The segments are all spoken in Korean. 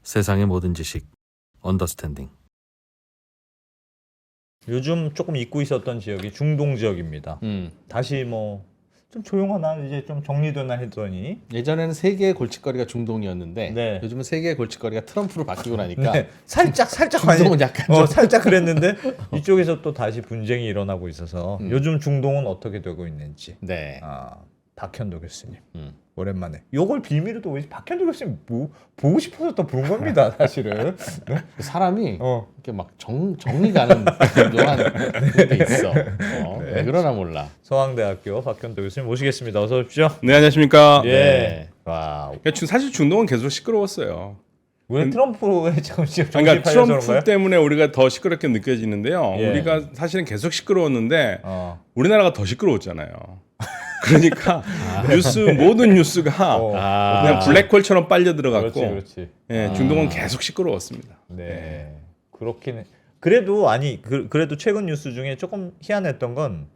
세상의 모든 지식 언더스탠딩. 요즘 조금 잊고 있었던 지역이 중동 지역입니다. 다시 뭐 좀 조용하나 이제 좀 정리되나 했더니 예전에는 세계의 골칫거리가 중동이었는데 네. 요즘은 세계의 골칫거리가 트럼프로 바뀌고 나니까 네, 살짝 중동은 약간 좀 살짝 그랬는데 이쪽에서 또 다시 분쟁이 일어나고 있어서 요즘 중동은 어떻게 되고 있는지 네. 박현도 교수님 오랜만에 요걸 빌미로도 왜 박현도 교수님 보고 싶어서 또 부른 겁니다 사실은. 네? 사람이 이렇게 막 정리 가는 묘한 게 있어. 왜 그러나 몰라. 서강대학교 박현도 교수님 모시겠습니다. 어서 오십시오. 네, 안녕하십니까. 예. 와. 사실 중동은 계속 시끄러웠어요. 왜 트럼프에 정신 그러니까 팔려서 트럼프 그런가요? 때문에 우리가 더 시끄럽게 느껴지는데요. 예. 우리가 사실은 계속 시끄러웠는데 우리나라가 더 시끄러웠잖아요. 그러니까 모든 뉴스가 그냥 블랙홀처럼 빨려 들어갔고, 그렇지. 예, 중동은 계속 시끄러웠습니다. 네. 그렇긴 해. 그래도 그래도 최근 뉴스 중에 조금 희한했던 건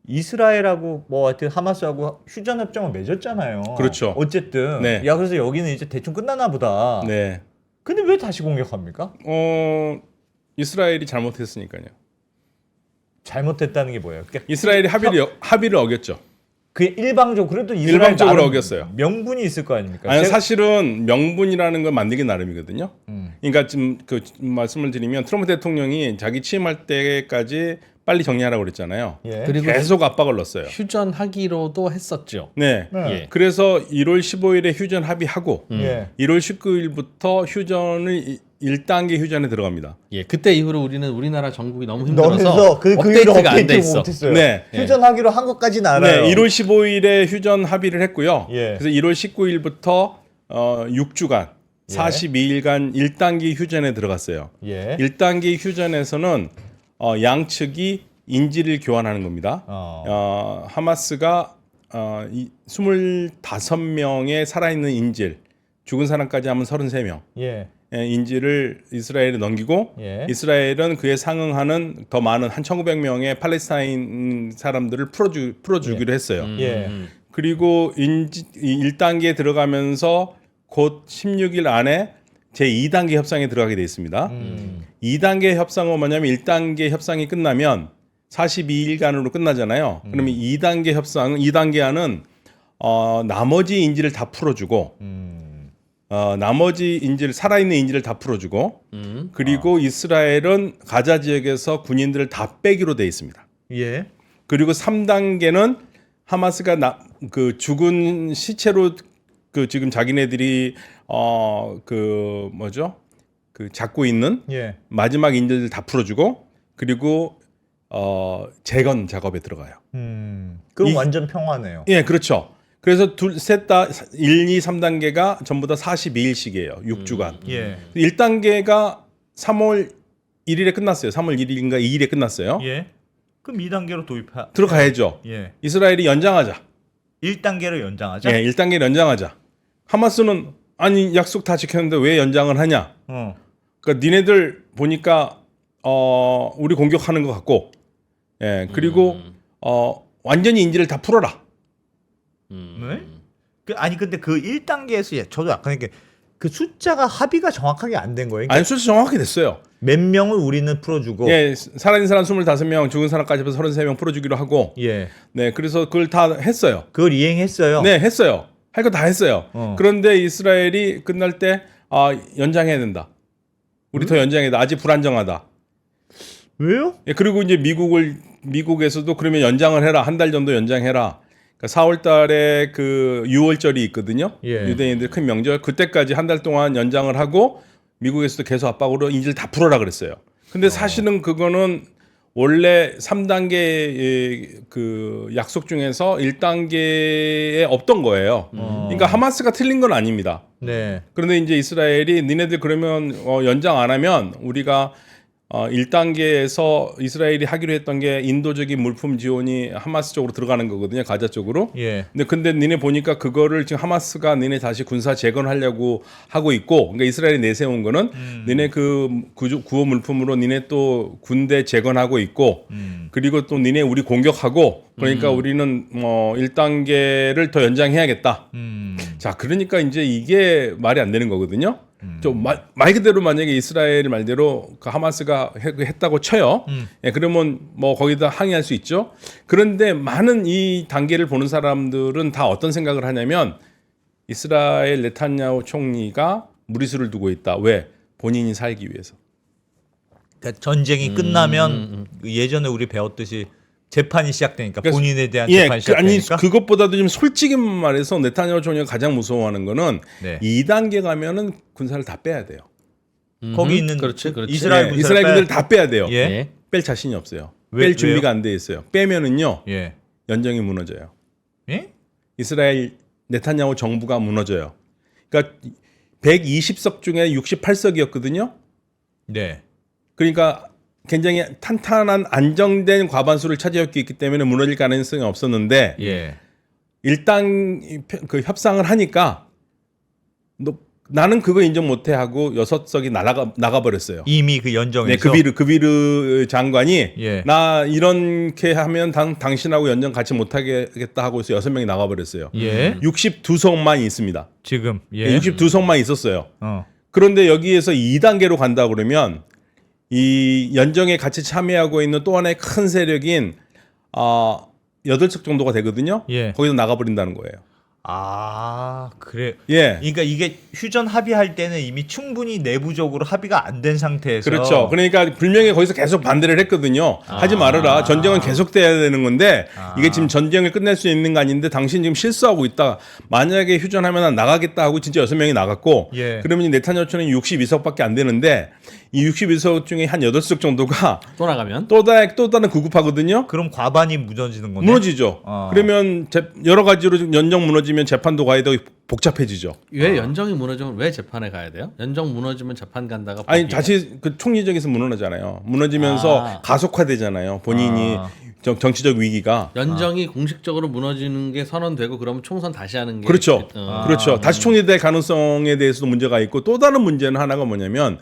이스라엘하고 뭐 하여튼 하마스하고 휴전 협정을 맺었잖아요. 그렇죠. 어쨌든 네. 야 그래서 여기는 이제 대충 끝나나 보다. 네. 근데 왜 다시 공격합니까? 이스라엘이 잘못했으니까요. 잘못했다는 게 뭐예요? 그러니까 이스라엘이 합의를 어겼죠. 그 일방적으로 그래도 이스라엘 일방적으로 나름 어겼어요. 명분이 있을 거 아닙니까? 아니, 사실은 명분이라는 걸 만들기 나름이거든요. 그러니까 지금 그 말씀을 드리면 트럼프 대통령이 자기 취임할 때까지 빨리 정리하라고 그랬잖아요. 예. 그리고 계속 압박을 넣었어요. 휴전하기로도 했었죠. 네. 예. 그래서 1월 15일에 휴전 합의하고 예. 1월 19일부터 휴전을 1단계 휴전에 들어갑니다. 예, 그때 이후로 우리나라 정국이 너무 힘들어서 너무해서 그 이후로 업데이트가 안 돼 업데이트 있어. 못했어요. 네. 휴전하기로 한 것까지는 네, 알아요. 1월 15일에 휴전 합의를 했고요. 예. 그래서 1월 19일부터 6주간 42일간 1단계 휴전에 들어갔어요. 예. 1단계 휴전에서는 양측이 인질을 교환하는 겁니다. 하마스가 25명의 살아있는 인질, 죽은 사람까지 하면 33명 예. 인질을 이스라엘에 넘기고 예. 이스라엘은 그에 상응하는 더 많은 한 1,900명의 팔레스타인 사람들을 풀어주기로 했어요. 예. 그리고 1단계에 들어가면서 곧 16일 안에 제2단계 협상에 들어가게 되어 있습니다. 2단계 협상은 뭐냐면 1단계 협상이 끝나면 42일간으로 끝나잖아요. 그러면 2단계안은 나머지 인질을 다 풀어주고 나머지 살아있는 인질을 다 풀어주고 그리고 이스라엘은 가자 지역에서 군인들을 다 빼기로 되어 있습니다. 예. 그리고 3단계는 하마스가 그 죽은 시체로 그 지금 자기네들이 잡고 있는 예. 마지막 인질들 다 풀어주고 그리고 재건 작업에 들어가요. 그럼 완전 평화네요. 예, 그렇죠. 그래서 셋 다 1, 2, 3단계가 전부 다 42일씩이에요. 6주간. 예. 1단계가 3월 1일에 끝났어요. 3월 1일인가 2일에 끝났어요. 예. 그럼 2단계로 들어가야죠. 예. 이스라엘이 연장하자. 1단계로 연장하자. 예, 1단계를 연장하자. 하마스는 아니 약속 다 지켰는데 왜 연장을 하냐? 그러니까 니네들 보니까 우리 공격하는 것 같고, 예, 그리고 완전히 인질을 다 풀어라. 네? 근데 그 1단계에서 저도 약간 이렇게 그 숫자가 합의가 정확하게 안 된 거예요. 그러니까 아니 숫자 정확하게 됐어요. 몇 명을 우리는 풀어주고. 예, 살아있는 사람 25명, 죽은 사람까지 해서 33명 풀어주기로 하고, 예. 네, 그래서 그걸 다 했어요. 그걸 이행했어요. 네, 했어요. 할 거 다 했어요. 그런데 이스라엘이 끝날 때 연장해야 된다. 우리 더 연장해야 돼. 아직 불안정하다. 왜요? 예, 그리고 이제 미국에서도 그러면 연장을 해라. 한 달 정도 연장해라. 그러니까 4월 달에 그 유월절이 있거든요. 예. 유대인들 큰 명절. 그때까지 한 달 동안 연장을 하고 미국에서도 계속 압박으로 인질 다 풀어라 그랬어요. 근데 사실은 그거는 원래 3단계 그 약속 중에서 1단계에 없던 거예요. 그러니까 하마스가 틀린 건 아닙니다. 네. 그런데 이제 이스라엘이 니네들 그러면 연장 안 하면 우리가 1단계에서 이스라엘이 하기로 했던 게 인도적인 물품 지원이 하마스 쪽으로 들어가는 거거든요. 가자 쪽으로. 예. 근데 니네 보니까 그거를 지금 하마스가 니네 다시 군사 재건하려고 하고 있고, 그러니까 이스라엘이 내세운 거는 니네 그 구호 물품으로 니네 또 군대 재건하고 있고, 그리고 또 니네 우리 공격하고, 그러니까 우리는 1단계를 더 연장해야겠다. 자, 그러니까 이제 이게 말이 안 되는 거거든요. 좀 말 그대로 만약에 이스라엘 말대로 그 하마스가 했다고 쳐요. 예, 그러면 뭐 거기다 항의할 수 있죠. 그런데 많은 이 단계를 보는 사람들은 다 어떤 생각을 하냐면 이스라엘 네탄야후 총리가 무리수를 두고 있다. 왜? 본인이 살기 위해서. 그러니까 전쟁이 끝나면 예전에 우리 배웠듯이 재판이 시작되니까 그래서- 본인에 대한 예, 재판이 아니 시작되니까. 그것보다도 좀 솔직히 말해서 네타냐후 총리가 가장 무서워하는 거는 네. 2단계 가면은 군사를 다 빼야 돼요. 거기 있는 그렇지. 이스라엘 예, 군사를 이스라엘 군대를 다 빼야 돼요. 예. 예. 뺄 자신이 없어요. 왜- 뺄 준비가 안 돼 있어요. 빼면은요 예. 연정이 무너져요. 예? 이스라엘 네타냐후 정부가 무너져요. 그러니까 120석 중에 68석이었거든요. 네. 그러니까 굉장히 탄탄한 안정된 과반수를 차지했기 때문에 무너질 가능성이 없었는데 예. 일단 그 협상을 하니까 나는 그거 인정 못해 하고 6석이 나가 버렸어요. 이미 그 연정에서 네, 그비르 장관이 예. 나 이렇게 하면 당신하고 연정 같이 못 하겠다 하고 해서 6명이 나가 버렸어요. 예. 62석만 있습니다. 지금 예. 62석만 있었어요. 어. 그런데 여기에서 2단계로 간다 그러면 이 연정에 같이 참여하고 있는 또 하나의 큰 세력인 8석 정도가 되거든요. 예. 거기서 나가버린다는 거예요. 아, 그래. 예. 그러니까 이게 휴전 합의할 때는 이미 충분히 내부적으로 합의가 안 된 상태에서 그렇죠. 그러니까 분명히 거기서 계속 반대를 했거든요. 하지 말아라. 전쟁은 계속돼야 되는 건데 이게 지금 전쟁을 끝낼 수 있는 거 아닌데 당신 지금 실수하고 있다. 만약에 휴전하면 난 나가겠다 하고 진짜 6명이 나갔고 예. 그러면 네타냐후 총리는 62석밖에 안 되는데 이 62석 중에 한 8석 정도가 또 나가면 또 다른 구급하거든요. 그럼 과반이 무너지는 거네. 무너지죠. 아. 그러면 여러 가지로 연정 무너지면 재판도 가야 되고 복잡해지죠. 왜 연정이 무너지면 왜 재판에 가야 돼요? 연정 무너지면 재판 간다가 아니 법이에요? 자칫 그 총리적에서 무너지잖아요. 무너지면서 가속화되잖아요. 본인이 정치적 위기가. 연정이 공식적으로 무너지는 게 선언되고 그러면 총선 다시 하는 게 그렇죠. 어. 그렇죠. 다시 총리 될 가능성에 대해서도 문제가 있고 또 다른 문제는 하나가 뭐냐면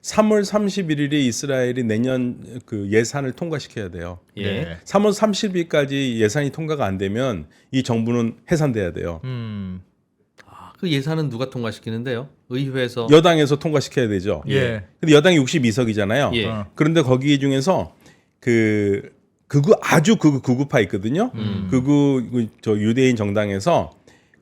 3월 31일에 이스라엘이 내년 그 예산을 통과시켜야 돼요. 예. 네. 3월 30일까지 예산이 통과가 안 되면 이 정부는 해산돼야 돼요. 그 예산은 누가 통과시키는데요? 의회에서 여당에서 통과시켜야 되죠. 예. 근데 여당이 62석이잖아요. 예. 그런데 거기 중에서 아주 극우파 있거든요. 저 유대인 정당에서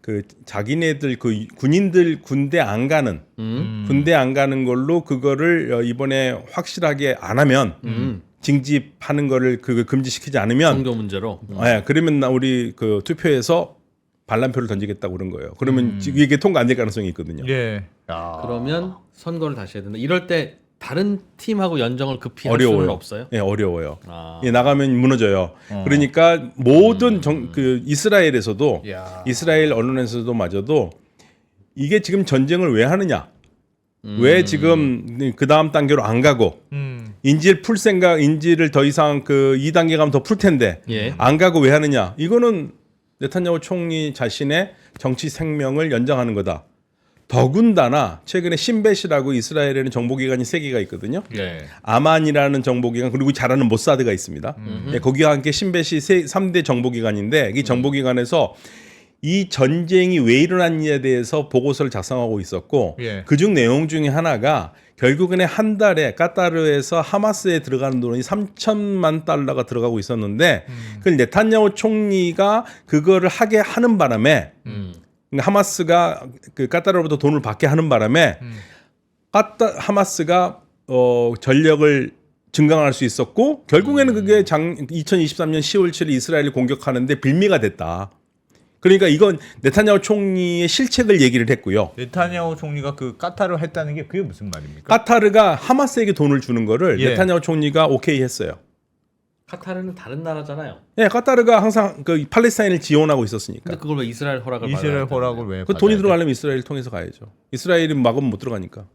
그 자기네들 그 군인들 군대 안 가는 걸로 그거를 이번에 확실하게 안 하면 징집하는 거를 그걸 금지시키지 않으면 종교 문제로 예, 그러면 우리 그 투표에서 반란표를 던지겠다고 그런 거예요. 그러면 이게 통과 안 될 가능성이 있거든요. 예. 그러면 선거를 다시 해야 된다. 이럴 때 다른 팀하고 연정을 급히 할 어려워요. 수는 없어요. 예, 어려워요. 아. 예, 나가면 무너져요. 그러니까 모든 그 이스라엘에서도 야. 이스라엘 언론에서도 마저도 이게 지금 전쟁을 왜 하느냐? 왜 지금 그 다음 단계로 안 가고 인질 풀 생각, 인질을 더 이상 그 2단계 가면 더 풀 텐데 예. 안 가고 왜 하느냐? 이거는 네타냐후 총리 자신의 정치 생명을 연장하는 거다. 더군다나 최근에 신벳이라고 이스라엘에는 정보기관이 3개가 있거든요. 예. 아만이라는 정보기관 그리고 잘 아는 모사드가 있습니다. 예, 거기와 함께 신벳이 3대 정보기관인데 이 정보기관에서 이 전쟁이 왜 일어났냐에 대해서 보고서를 작성하고 있었고 예. 그중 내용 중에 하나가 결국에는 한 달에 까타르에서 하마스에 들어가는 돈이 3천만 달러가 들어가고 있었는데 그걸 네타냐후 총리가 그거를 하게 하는 바람에 하마스가 그 까타르로부터 돈을 받게 하는 바람에 하마스가 전력을 증강할 수 있었고 결국에는 그게 2023년 10월 7일 이스라엘을 공격하는데 빌미가 됐다. 그러니까 이건 네타냐후 총리의 실책을 얘기를 했고요. 네타냐후 총리가 그 까타르를 했다는 게 그게 무슨 말입니까? 까타르가 하마스에게 돈을 주는 거를 예. 네타냐후 총리가 오케이 했어요. 카타르는 다른 나라잖아요. 예, 까타르가 항상 그 팔레스타인을 지원하고 있었으니까. 근데 그걸 왜 이스라엘 허락을 이스라엘 받아야 허락을 왜? 그 돈이 받아야 돼? 들어가려면 이스라엘 통해서 가야죠. 이스라엘이 막으면 못 들어가니까.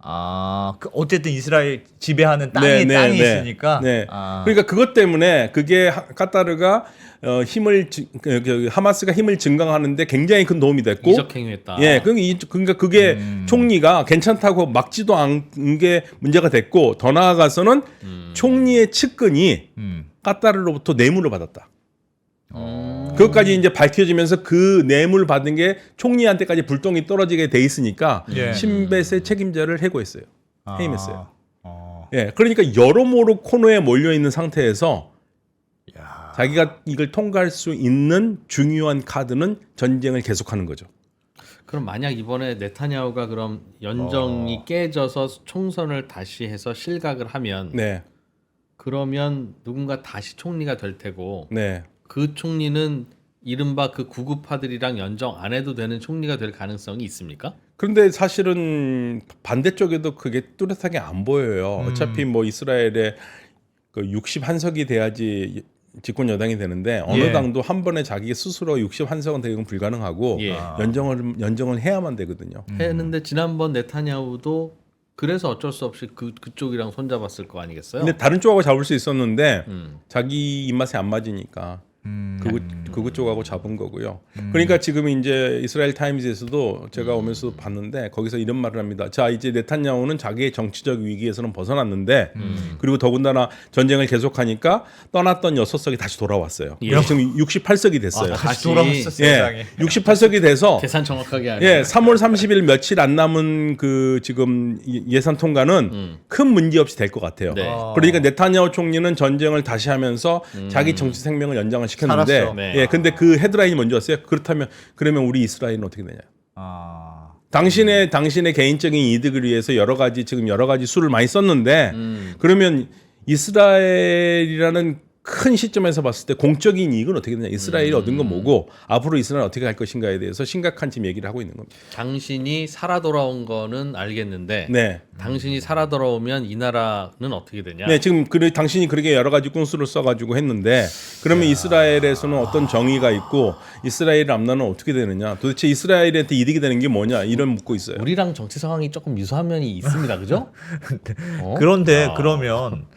아, 그 어쨌든 이스라엘 지배하는 땅이 있으니까. 네. 아. 그러니까 그것 때문에 그게 까타르가 하마스가 힘을 증강하는데 굉장히 큰 도움이 됐고. 이적 행위했다. 예, 그러니까 그게 총리가 괜찮다고 막지도 않은 게 문제가 됐고 더 나아가서는 총리의 측근이 까타르로부터 뇌물을 받았다. 그것까지 이제 밝혀지면서 그 뇌물 받은 게 총리한테까지 불똥이 떨어지게 돼 있으니까 예. 신벳의 책임자를 해고했어요. 해임했어요. 어. 예, 그러니까 여러모로 코너에 몰려 있는 상태에서 자기가 이걸 통과할 수 있는 중요한 카드는 전쟁을 계속하는 거죠. 그럼 만약 이번에 네타냐후가 그럼 연정이 깨져서 총선을 다시 해서 실각을 하면 네, 그러면 누군가 다시 총리가 될 테고 네. 그 총리는 이른바 그 구급파들이랑 연정 안 해도 되는 총리가 될 가능성이 있습니까? 그런데 사실은 반대쪽에도 그게 뚜렷하게 안 보여요. 어차피 뭐 이스라엘의 그 61석이 돼야지 집권 여당이 되는데 어느 예. 당도 한 번에 자기 스스로 61석은 되건 불가능하고 예. 연정을 해야만 되거든요. 했는데 지난번 네타냐후도 그래서 어쩔 수 없이 그쪽이랑 손잡았을 거 아니겠어요? 근데 다른 쪽하고 잡을 수 있었는데 음. 자기 입맛에 안 맞으니까 음. 그것 쪽하고 잡은 거고요. 그러니까 지금 이제 이스라엘 타임즈에서도 제가 오면서 봤는데 거기서 이런 말을 합니다. 자, 이제 네탄야후는 자기의 정치적 위기에서는 벗어났는데 그리고 더군다나 전쟁을 계속하니까 떠났던 6석이 다시 돌아왔어요. 예. 지금 68석이 됐어요. 다시 돌아왔어 세상에. 예, 68석이 돼서 계산 정확하게 하네. 예, 3월 30일 며칠 안 남은 그 지금 예산 통과는 큰 문제 없이 될 것 같아요. 네. 그러니까 네타냐후 총리는 전쟁을 다시 하면서 자기 정치 생명을 연장을 시켰는데, 살았어. 네. 예, 근데 그 헤드라인이 뭔지 아세요? 그렇다면 그러면 우리 이스라엘은 어떻게 되냐? 아. 당신의 개인적인 이득을 위해서 여러 가지 수를 많이 썼는데 그러면 이스라엘이라는 큰 시점에서 봤을 때 공적인 이익은 어떻게 되냐? 이스라엘이 얻은 건 뭐고 앞으로 이스라엘 어떻게 할 것인가에 대해서 심각한 지금 얘기를 하고 있는 겁니다. 당신이 살아 돌아온 거는 알겠는데 네. 당신이 살아 돌아오면 이 나라는 어떻게 되냐? 네, 지금 당신이 그렇게 여러 가지 꾼수를 써가지고 했는데 그러면 이스라엘에서는 어떤 정의가 있고 이스라엘 앞날은 어떻게 되느냐? 도대체 이스라엘한테 이득이 되는 게 뭐냐? 이런 묻고 있어요. 우리랑 정치 상황이 조금 유사한 면이 있습니다, 그죠? 그런데 그러면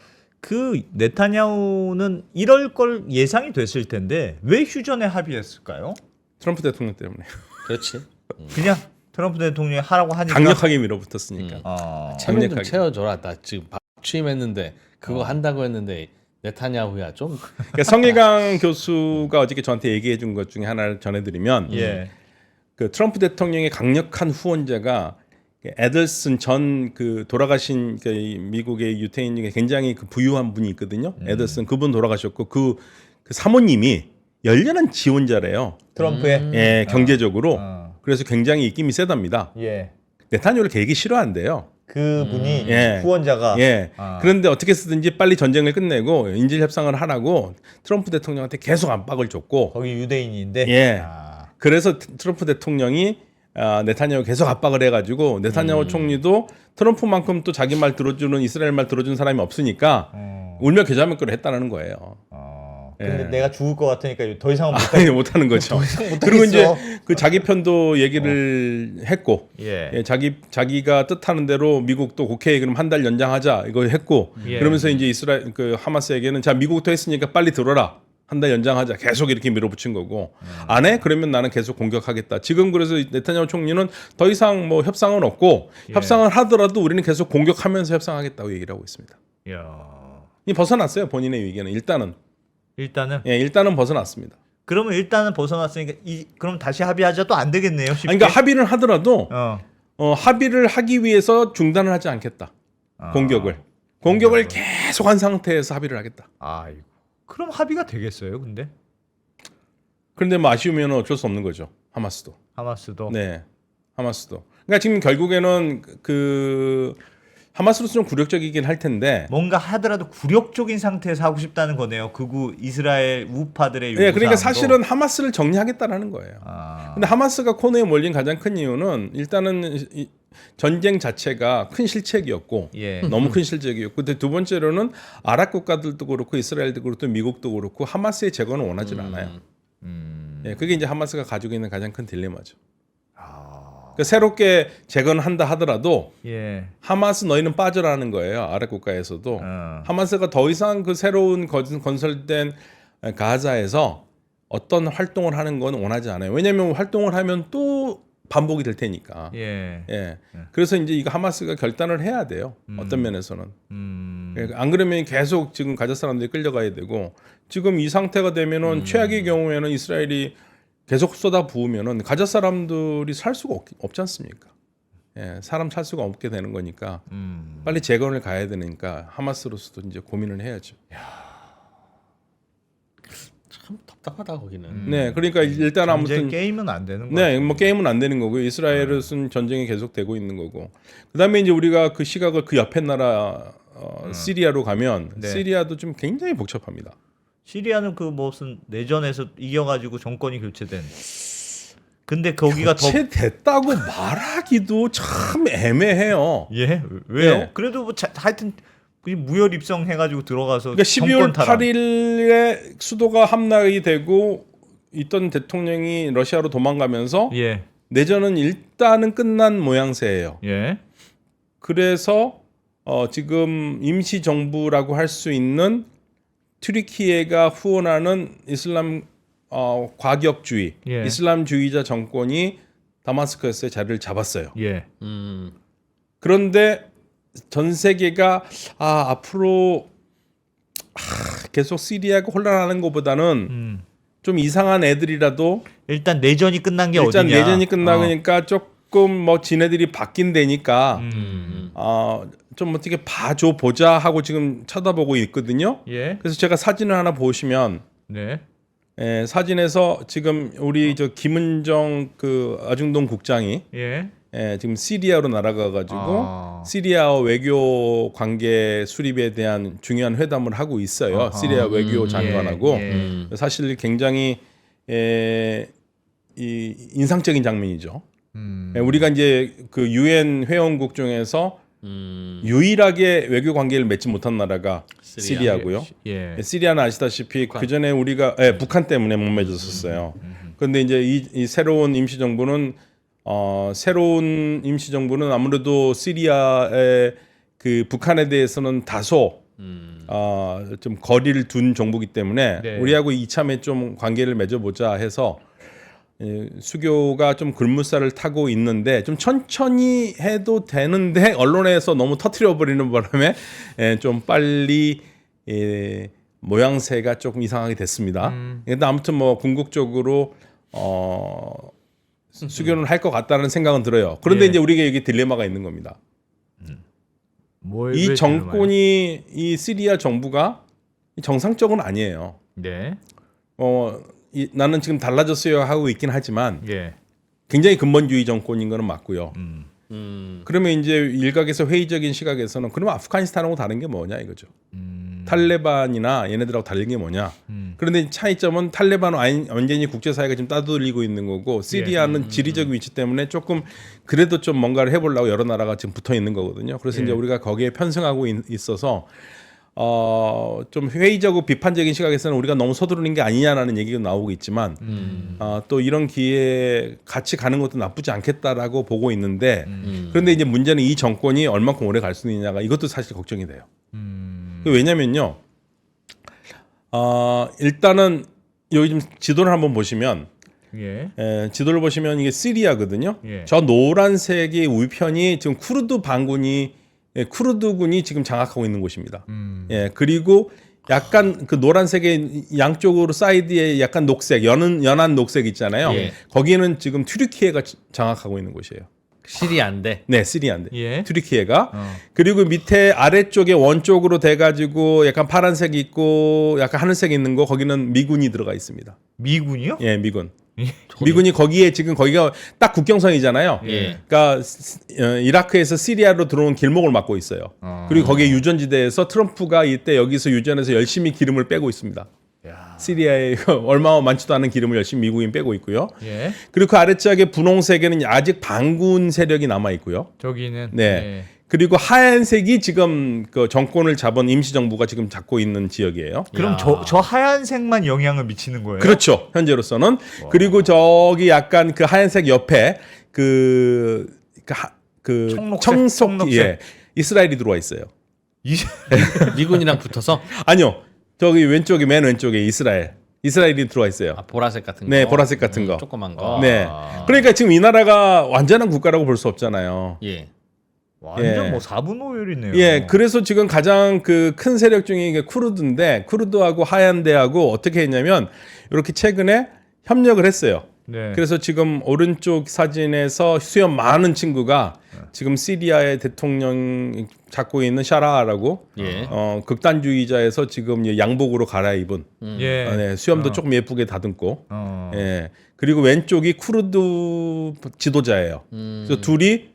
그 네타냐후는 이럴 걸 예상이 됐을 텐데 왜 휴전에 합의했을까요? 트럼프 대통령 때문에 그렇지. 그냥 트럼프 대통령이 하라고 하니까 강력하게 밀어붙었으니까. 아. 체면 좀 강력하게. 채워줘라. 나 지금 취임했는데 그거 한다고 했는데 네타냐후야 좀. 그러니까 성일강 교수가 어저께 저한테 얘기해 준 것 중에 하나를 전해드리면 예. 그 트럼프 대통령의 강력한 후원자가 에들슨 전 그 돌아가신 그 미국의 유태인 중에 굉장히 그 부유한 분이 있거든요. 에들슨 그분 돌아가셨고 그 사모님이 열렬한 지원자래요. 트럼프의 예, 경제적으로. 어. 그래서 굉장히 입김이 세답니다. 예. 네타냐후를 되게 싫어한대요. 그 분이 예. 후원자가 예. 아. 그런데 어떻게 쓰든지 빨리 전쟁을 끝내고 인질 협상을 하라고 트럼프 대통령한테 계속 압박을 줬고 거기 유대인인데 예. 아. 그래서 트럼프 대통령이 네타냐후 계속 압박을 해가지고 네타냐후 총리도 트럼프만큼 또 자기 말 들어주는 이스라엘 말 들어주는 사람이 없으니까 울며 겨자 먹기로 했다는 거예요. 근데 예. 내가 죽을 것 같으니까 더 이상은 아니, 못하는 거죠. 못하겠어. 그리고 이제 그 자기 편도 얘기를 했고 예. 예, 자기가 뜻하는 대로 미국도 오케이 그럼 한 달 연장하자 이거 했고 예. 그러면서 이제 이스라엘 그 하마스에게는 자 미국부터 했으니까 빨리 들어라. 한 달 연장하자. 계속 이렇게 밀어붙인 거고 안 해? 그러면 나는 계속 공격하겠다. 지금 그래서 네타냐후 총리는 더 이상 뭐 협상은 없고 예. 협상을 하더라도 우리는 계속 공격하면서 협상하겠다고 얘기를 하고 있습니다. 야. 이 벗어났어요. 본인의 위기는 일단은 벗어났습니다. 그러면 일단은 벗어났으니까 그럼 다시 합의하자 또 안 되겠네요. 쉽게. 아니, 그러니까 합의를 하더라도 어. 합의를 하기 위해서 중단을 하지 않겠다. 공격을 계속 한 상태에서 합의를 하겠다. 아이고. 그럼 합의가 되겠어요, 근데? 그런데 뭐 아쉬우면 어쩔 수 없는 거죠. 하마스도. 하마스도. 네, 하마스도. 그러니까 지금 결국에는 그 하마스로서 좀 굴욕적이긴 할 텐데. 뭔가 하더라도 굴욕적인 상태에서 하고 싶다는 거네요. 극우 이스라엘 우파들의 요구. 네, 그러니까 사실은 하마스를 정리하겠다라는 거예요. 아. 근데 하마스가 코너에 몰린 가장 큰 이유는 일단은 전쟁 자체가 큰 실책이었고 예. 너무 큰 실책이었고 근데 두 번째로는 아랍 국가들도 그렇고 이스라엘도 그렇고 미국도 그렇고 하마스의 제거는 원하지 않아요. 예, 그게 이제 하마스가 가지고 있는 가장 큰 딜레마죠. 그러니까 새롭게 재건을 한다 하더라도 예. 하마스 너희는 빠져라는 거예요. 아랍 국가에서도 하마스가 더 이상 그 새로운 건설된 가자에서 어떤 활동을 하는 건 원하지 않아요. 왜냐하면 활동을 하면 또 반복이 될 테니까. 예. 예. 그래서 이제 이거 하마스가 결단을 해야 돼요. 어떤 면에서는. 안 그러면 계속 지금 가자 사람들이 끌려가야 되고 지금 이 상태가 되면은 최악의 경우에는 이스라엘이 계속 쏟아 부으면은 가자 사람들이 살 수가 없지 않습니까? 예, 사람 살 수가 없게 되는 거니까 빨리 재건을 가야 되니까 하마스로서도 이제 고민을 해야죠. 참 답답하다 거기는. 네, 그러니까 일단 아무튼 게임은 안 되는 거예요. 네, 뭐 게임은 안 되는 거고요. 이스라엘은 전쟁이 계속 되고 있는 거고. 그다음에 이제 우리가 그 시각을 그 옆에 나라 시리아로 가면 네. 시리아도 좀 굉장히 복잡합니다. 시리아는 그 무슨 내전에서 이겨가지고 정권이 교체된. 근데 거기가 더 교체됐다고 말하기도 참 애매해요. 예? 왜요? 네. 그래도 뭐 하여튼 무혈 입성해가지고 들어가서 그러니까 12월 정권 탈환. 8일에 수도가 함락이 되고 있던 대통령이 러시아로 도망가면서 예. 내전은 일단은 끝난 모양새예요. 예. 그래서 지금 임시 정부라고 할 수 있는 튀르키예가 후원하는 이슬람 과격주의, 예. 이슬람주의자 정권이 다마스커스에 자리를 잡았어요. 예. 그런데 전 세계가 앞으로 계속 시리아가 혼란하는 것보다는 좀 이상한 애들이라도 일단 내전이 끝난 게 일단 어디냐. 내전이 끝나니까 조금 뭐 지네들이 바뀐다니까 좀 어떻게 봐줘 보자 하고 지금 쳐다보고 있거든요. 예. 그래서 제가 사진을 하나 보시면 네. 사진에서 지금 우리 저 김은정 그 아중동 국장이 예. 지금 시리아로 날아가가지고 아. 시리아와 외교 관계 수립에 대한 중요한 회담을 하고 있어요. 아하. 시리아 외교 장관하고 예. 사실 굉장히 이 인상적인 장면이죠. 우리가 이제 그 유엔 회원국 중에서 유일하게 외교 관계를 맺지 못한 나라가 시리아고요. 예. 시리아는 아시다시피 그 전에 우리가 북한 때문에 못 맺었었어요. 그런데 이제 이 새로운 임시 정부는 새로운 임시 정부는 아무래도 시리아의 그 북한에 대해서는 다소 좀 거리를 둔 정부이기 때문에 네. 우리하고 이참에 좀 관계를 맺어보자 해서 수교가 좀 글무살을 타고 있는데 좀 천천히 해도 되는데 언론에서 너무 터트려 버리는 바람에 좀 빨리 모양새가 조금 이상하게 됐습니다. 근데 아무튼 뭐 궁극적으로 수교는 할 것 같다는 생각은 들어요. 그런데 예. 이제 우리가 여기 딜레마가 있는 겁니다. 이 정권이 이 시리아 정부가 정상적은 아니에요. 네. 나는 지금 달라졌어요 하고 있긴 하지만 예. 굉장히 근본주의 정권인 거는 맞고요. 음. 그러면 이제 일각에서 회의적인 시각에서는 그러면 아프가니스탄하고 다른 게 뭐냐 이거죠. 탈레반이나 얘네들하고 다른 게 뭐냐. 그런데 차이점은 탈레반은 완전히 국제사회가 지금 따돌리고 있는 거고 시리아는 지리적 위치 때문에 조금 그래도 좀 뭔가를 해보려고 여러 나라가 지금 붙어 있는 거거든요. 그래서 이제 우리가 거기에 편승하고 있어서 좀 회의적이고 비판적인 시각에서는 우리가 너무 서두르는 게 아니냐라는 얘기가 나오고 있지만 또 이런 기회에 같이 가는 것도 나쁘지 않겠다라고 보고 있는데 그런데 이제 문제는 이 정권이 얼마큼 오래 갈 수 있느냐가 이것도 사실 걱정이 돼요. 왜냐면요, 일단은 여기 좀 지도를 한번 보시면 예. 지도를 보시면 이게 시리아거든요. 예. 저 노란색의 우편이 지금 쿠르드군이 지금 장악하고 있는 곳입니다. 그리고 약간 그 노란색의 양쪽으로 사이드에 약간 녹색, 연한 녹색 있잖아요. 예. 거기는 지금 튀르키예가 장악하고 있는 곳이에요. 시리아인데. 네, 시리아인데. 예. 튀르키예가. 그리고 밑에 아래쪽에 원쪽으로 돼가지고 약간 파란색 있고 약간 하늘색 있는 거 거기는 미군이 들어가 있습니다. 미군이요? 예, 미군. 미군이 거기에 지금 거기가 딱 국경선이잖아요. 예. 그러니까 이라크에서 시리아로 들어오는 길목을 막고 있어요. 그리고 거기에 유전지대에서 트럼프가 이때 여기서 유전에서 열심히 기름을 빼고 있습니다. 시리아에 얼마 많지도 않은 기름을 열심히 미국인 빼고 있고요. 예. 그리고 그 아래쪽에 분홍색에는 아직 반군 세력이 남아 있고요. 저기는 네. 예. 그리고 하얀색이 지금 그 정권을 잡은 임시정부가 지금 잡고 있는 지역이에요. 그럼 야. 저 하얀색만 영향을 미치는 거예요? 그렇죠. 현재로서는. 그리고 저기 약간 그 하얀색 옆에 그 청록색. 예, 이스라엘이 들어와 있어요. 미군이랑 붙어서 아니요. 저기 왼쪽에 맨 왼쪽에 이스라엘이 들어와 있어요. 보라색 같은 거. 네, 보라색 같은 거. 조그만 거. 네. 그러니까 지금 이 나라가 완전한 국가라고 볼 수 없잖아요. 예. 완전 예. 뭐 4분 5일이네요. 예, 그래서 지금 가장 그 큰 세력 중에 이게 쿠르드인데 쿠르드하고 하얀대하고 어떻게 했냐면 이렇게 최근에 협력을 했어요. 네. 그래서 지금 오른쪽 사진에서 수염 많은 친구가 지금 시리아의 대통령 잡고 있는 샤라라고 예. 극단주의자에서 지금 양복으로 갈아입은 예. 네, 수염도 조금 예쁘게 다듬고 예. 그리고 왼쪽이 쿠르드 지도자예요. 그래서 둘이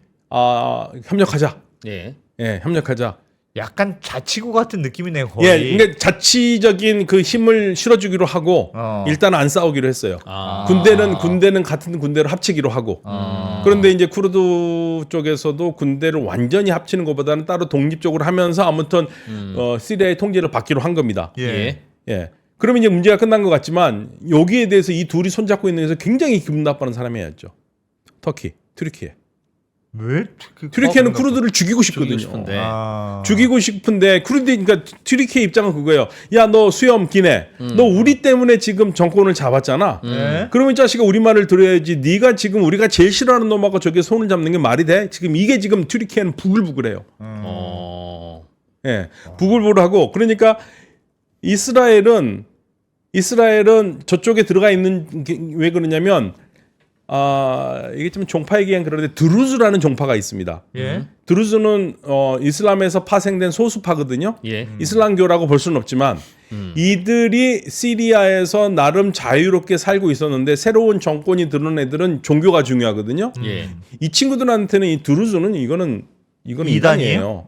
협력하자. 예. 예, 협력하자. 약간 자치구 같은 느낌이네요. 거의. 예, 그러니까 자치적인 그 힘을 실어주기로 하고 일단 안 싸우기로 했어요. 아. 군대는 같은 군대로 합치기로 하고. 그런데 이제 쿠르드 쪽에서도 군대를 완전히 합치는 것보다는 따로 독립적으로 하면서 아무튼 시리아의 통제를 받기로 한 겁니다. 예. 예. 그러면 이제 문제가 끝난 것 같지만 여기에 대해서 이 둘이 손잡고 있는 데서 굉장히 기분 나빠하는 사람이었죠. 터키, 튀르키예. 왜? 튀르키예는 쿠르드를 죽이고 싶거든요. 싶은데. 죽이고 싶은데 그러니까 튀르키예 입장은 그거예요. 야, 너 수염 기네. 너 우리 때문에 지금 정권을 잡았잖아. 네. 그러면 이 자식아 우리 말을 들어야지. 네가 지금 우리가 제일 싫어하는 놈하고 저게 손을 잡는 게 말이 돼? 지금 이게 지금 튀르키예는 부글부글해요. 예, 부글부글하고 그러니까 이스라엘은 저쪽에 들어가 있는 게 왜 그러냐면 이게 좀 종파 얘기한 그런데 드루즈라는 종파가 있습니다. 예. 드루즈는 이슬람에서 파생된 소수파거든요. 예. 이슬람교라고 볼 수는 없지만 이들이 시리아에서 나름 자유롭게 살고 있었는데 새로운 정권이 들어온 애들은 종교가 중요하거든요. 예. 이 친구들한테는 이 드루즈는 이거는 이단이에요? 이단이에요.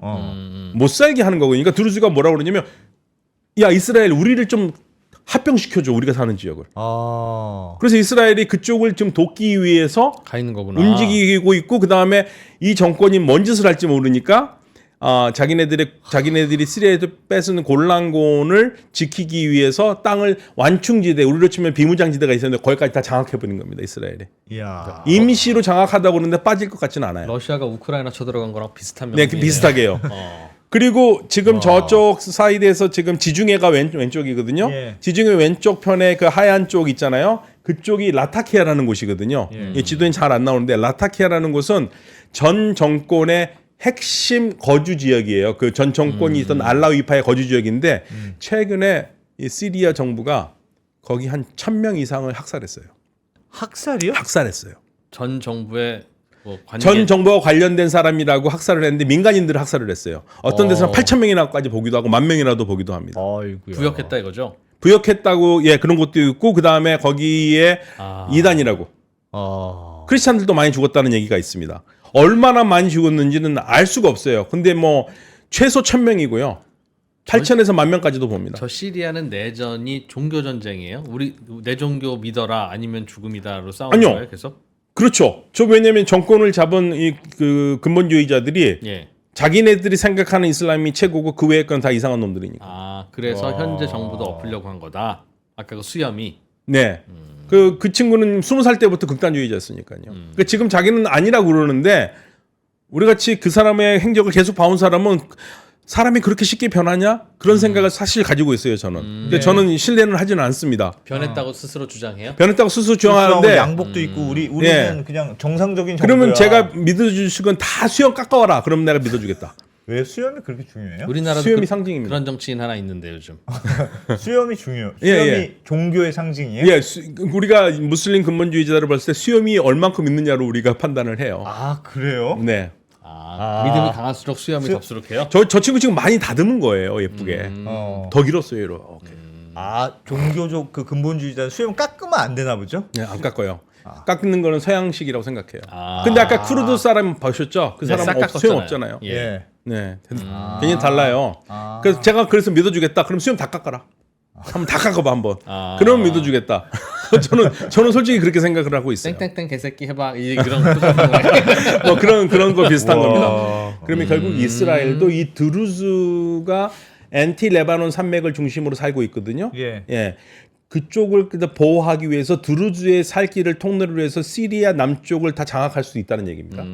못 살게 하는 거고. 그러니까 드루즈가 뭐라고 그러냐면 야, 이스라엘 우리를 좀 합병시켜줘, 우리가 사는 지역을. 그래서 이스라엘이 그쪽을 좀 돕기 위해서 가 있는 거구나. 움직이고 있고 그 다음에 이 정권이 뭔 짓을 할지 모르니까 자기네들이 시리아에서 뺏은 골란곤을 지키기 위해서 땅을 완충지대, 우리로 치면 비무장지대가 있었는데 거기까지 다 장악해버린 겁니다, 이스라엘이. 이야. 임시로 장악하다고 그러는데 빠질 것 같지는 않아요. 러시아가 우크라이나 쳐들어간 거랑 비슷한 네, 면이 비슷하게요. 그리고 지금 저쪽 사이드에서 지금 지중해가 왼쪽이거든요. 예. 지중해 왼쪽 편에 그 하얀 쪽 있잖아요. 그쪽이 라타키아라는 곳이거든요. 이 지도엔 잘 안 나오는데 라타키아라는 곳은 전 정권의 핵심 거주 지역이에요. 그 전 정권이 있던 알라위파의 거주 지역인데 최근에 이 시리아 정부가 거기 한 1,000명 이상을 학살했어요. 학살이요? 학살했어요. 전 정부의 뭐 전 정부와 관련된 사람이라고 학살을 했는데 민간인들을 학살을 했어요. 어떤 데서는 8,000명이나까지 보기도 하고 10,000명이라도 보기도 합니다. 아이고야. 부역했다 이거죠. 부역했다고 그런 것도 있고 그 다음에 거기에 이단이라고 크리스찬들도 많이 죽었다는 얘기가 있습니다. 얼마나 많이 죽었는지는 알 수가 없어요. 근데 뭐 최소 1,000명이고요. 8,000에서 10,000명까지도 봅니다. 저 시리아는 내전이 종교 전쟁이에요? 우리 내 종교 믿어라 아니면 죽음이다로 싸우는 아니요. 거예요? 계속? 그렇죠. 왜냐면 정권을 잡은 이 그 근본주의자들이 예. 자기네들이 생각하는 이슬람이 최고고 그 외의 건 다 이상한 놈들이니까. 그래서 현재 정부도 엎으려고 한 거다. 아까 그 수염이. 네. 그 친구는 20살 때부터 극단주의자였으니까요. 그러니까 지금 자기는 아니라고 그러는데 우리 같이 그 사람의 행적을 계속 봐온 사람은 사람이 그렇게 쉽게 변하냐? 그런 생각을 사실 가지고 있어요, 저는. 근데 저는 신뢰는 하지는 않습니다. 변했다고 스스로 주장해요? 변했다고 스스로 주장하는데 주장하는데 양복도 있고 우리는 그냥 정상적인 정도야. 그러면 제가 믿어주실 건 다 수염 깎아와라. 그럼 내가 믿어주겠다. 왜 수염이 그렇게 중요해요? 우리나라도 수염이 상징입니다. 그런 정치인 하나 있는데 요즘. 수염이 중요해요. 예, 수염이 예. 종교의 상징이에요? 예, 우리가 무슬림 근본주의자를 봤을 때 수염이 얼만큼 있느냐로 우리가 판단을 해요. 아 그래요? 네. 믿음이 강할수록 수염이 덥수룩해요? 저 친구 지금 많이 다듬은 거예요, 예쁘게. 더 길었어요, 이렇게. 종교적 그 근본주의자는 수염 깎으면 안 되나 보죠? 네, 안 깎아요. 깎는 거는 서양식이라고 생각해요. 근데 아까 쿠르드 사람 보셨죠? 그 네, 사람 싹 수염 깎았잖아요. 없잖아요. 예. 네, 괜히 달라요. 그래서 제가 믿어주겠다. 그럼 수염 다 깎아라. 한번 다 깎아봐 한번. 그러면 믿어주겠다. 저는 솔직히 그렇게 생각을 하고 있어요. 땡땡땡 개새끼 해봐. 이런 똑같은 거예요. 뭐 그런 거 비슷한 겁니다. 그러면 결국 이스라엘도 이 드루즈가 엔티 레바논 산맥을 중심으로 살고 있거든요. 예. 그쪽을 보호하기 위해서 드루즈의 살 길을 통로로 해서 시리아 남쪽을 다 장악할 수 있다는 얘기입니다.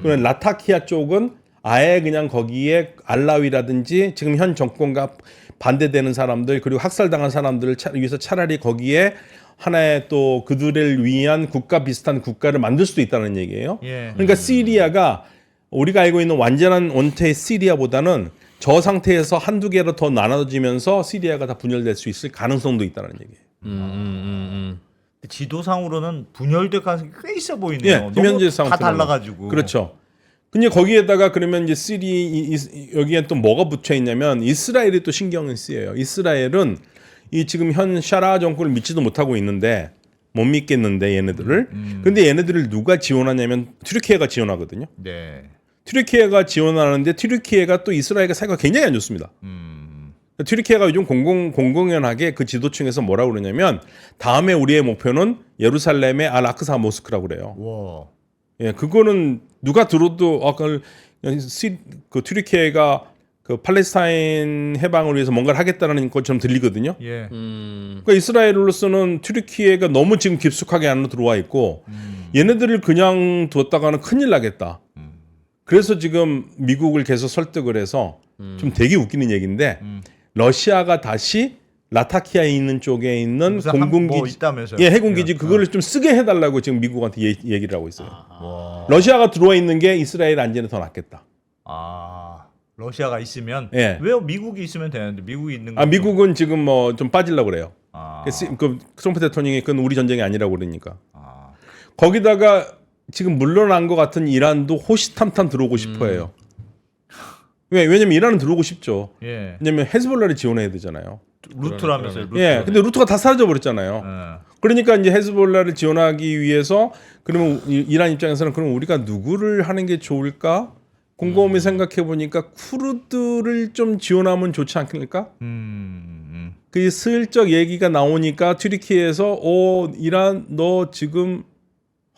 그러면 라타키아 쪽은 아예 그냥 거기에 알라위라든지 지금 현 정권과 반대되는 사람들 그리고 학살당한 사람들을 위해서 차라리 거기에 하나의 또 그들을 위한 국가 비슷한 국가를 만들 수도 있다는 얘기예요. 예. 그러니까 시리아가 우리가 알고 있는 완전한 원태의 시리아보다는 저 상태에서 한두 개로 더 나눠지면서 시리아가 다 분열될 수 있을 가능성도 있다는 얘기예요. 지도상으로는 분열될 가능성이 꽤 있어 보이네요. 예, 너무 김현재 다 달라가지고. 그렇죠. 근데 거기에다가 그러면 이제 여기에 또 뭐가 붙여 있냐면 이스라엘이 또 신경을 쓰여요. 이스라엘은 이 지금 현 샤라 정권을 믿지도 못하고 있는데 못 믿겠는데 얘네들을. 근데 얘네들을 누가 지원하냐면 튀르키예가 지원하거든요. 네. 튀르키예가 지원하는데 튀르키예가 또 이스라엘과 사이가 굉장히 안 좋습니다. 튀르키예가 요즘 공공연하게 그 지도층에서 뭐라고 그러냐면 다음에 우리의 목표는 예루살렘의 알 아크사 모스크라고 그래요. 와. 예, 그거는 누가 들어도 그 튀르키예가 그 팔레스타인 해방을 위해서 뭔가를 하겠다는 것처럼 들리거든요. 예. 그러니까 이스라엘로서는 튀르키예가 너무 지금 깊숙하게 안으로 들어와 있고 얘네들을 그냥 뒀다가는 큰일 나겠다. 그래서 지금 미국을 계속 설득을 해서 좀 되게 웃기는 얘기인데 러시아가 다시 라타키아에 있는 쪽에 있는 무슨 공군기지, 뭐 있다면서요? 예, 해군기지 그거를 좀 쓰게 해달라고 지금 미국한테 얘기를 하고 있어요. 와. 러시아가 들어와 있는 게 이스라엘 안전에 더 낫겠다. 아, 러시아가 있으면 예. 왜요? 미국이 있으면 되는데 미국이 있는 거. 아, 미국은 지금 뭐 좀 빠지려고 그래요. 아. 그 트럼프 대통령이 그건 우리 전쟁이 아니라고 그러니까. 아. 거기다가 지금 물러난 것 같은 이란도 호시탐탐 들어오고 싶어해요. 왜냐면 이란은 들어오고 싶죠. 예. 왜냐면 헤즈볼라를 지원해야 되잖아요. 루트라면서요. 루트. 예, 근데 루트가 다 사라져 버렸잖아요. 예. 그러니까 이제 헤즈볼라를 지원하기 위해서 그러면 이란 입장에서는 그럼 우리가 누구를 하는 게 좋을까? 곰곰이 생각해 보니까 쿠르드를 좀 지원하면 좋지 않겠습니까? 그 슬쩍 얘기가 나오니까 튀르키예에서 이란 너 지금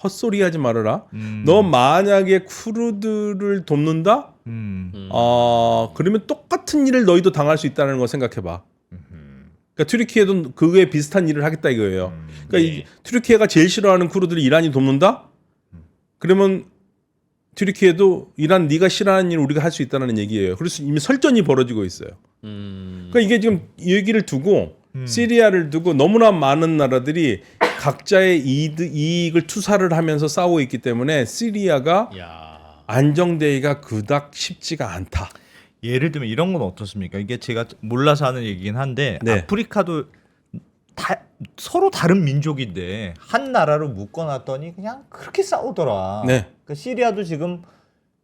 헛소리 하지 말아라. 너 만약에 쿠르드를 돕는다? 그러면 똑같은 일을 너희도 당할 수 있다는 거 생각해봐. 그러니까 튀르키예도 그에 비슷한 일을 하겠다 이거예요. 그러니까 이 튀르키예가 제일 싫어하는 쿠르드를 이란이 돕는다? 그러면 튀르키예도 이란 네가 싫어하는 일을 우리가 할 수 있다는 얘기예요. 그래서 이미 설전이 벌어지고 있어요. 그러니까 이게 지금 이 얘기를 두고 시리아를 두고 너무나 많은 나라들이 각자의 이익을 투사를 하면서 싸우고 있기 때문에 시리아가 안정되기가 그닥 쉽지가 않다. 예를 들면 이런 건 어떻습니까? 이게 제가 몰라서 하는 얘기긴 한데 네. 아프리카도 서로 다른 민족인데 한 나라로 묶어놨더니 그냥 그렇게 싸우더라. 네. 그러니까 시리아도 지금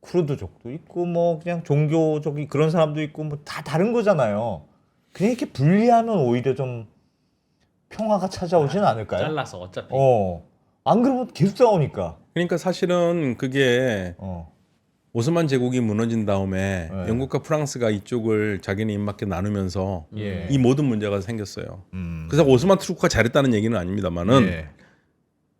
쿠르드족도 있고 뭐 그냥 종교적인 그런 사람도 있고 뭐 다 다른 거잖아요. 그냥 이렇게 분리하면 오히려 좀 평화가 찾아오진 않을까요? 잘라서 어차피. 안 그러면 계속 싸우니까. 그러니까 사실은 그게 오스만 제국이 무너진 다음에 네. 영국과 프랑스가 이쪽을 자기네 입맞게 나누면서 예. 이 모든 문제가 생겼어요. 그래서 오스만 투르크가 잘했다는 얘기는 아닙니다만은 예.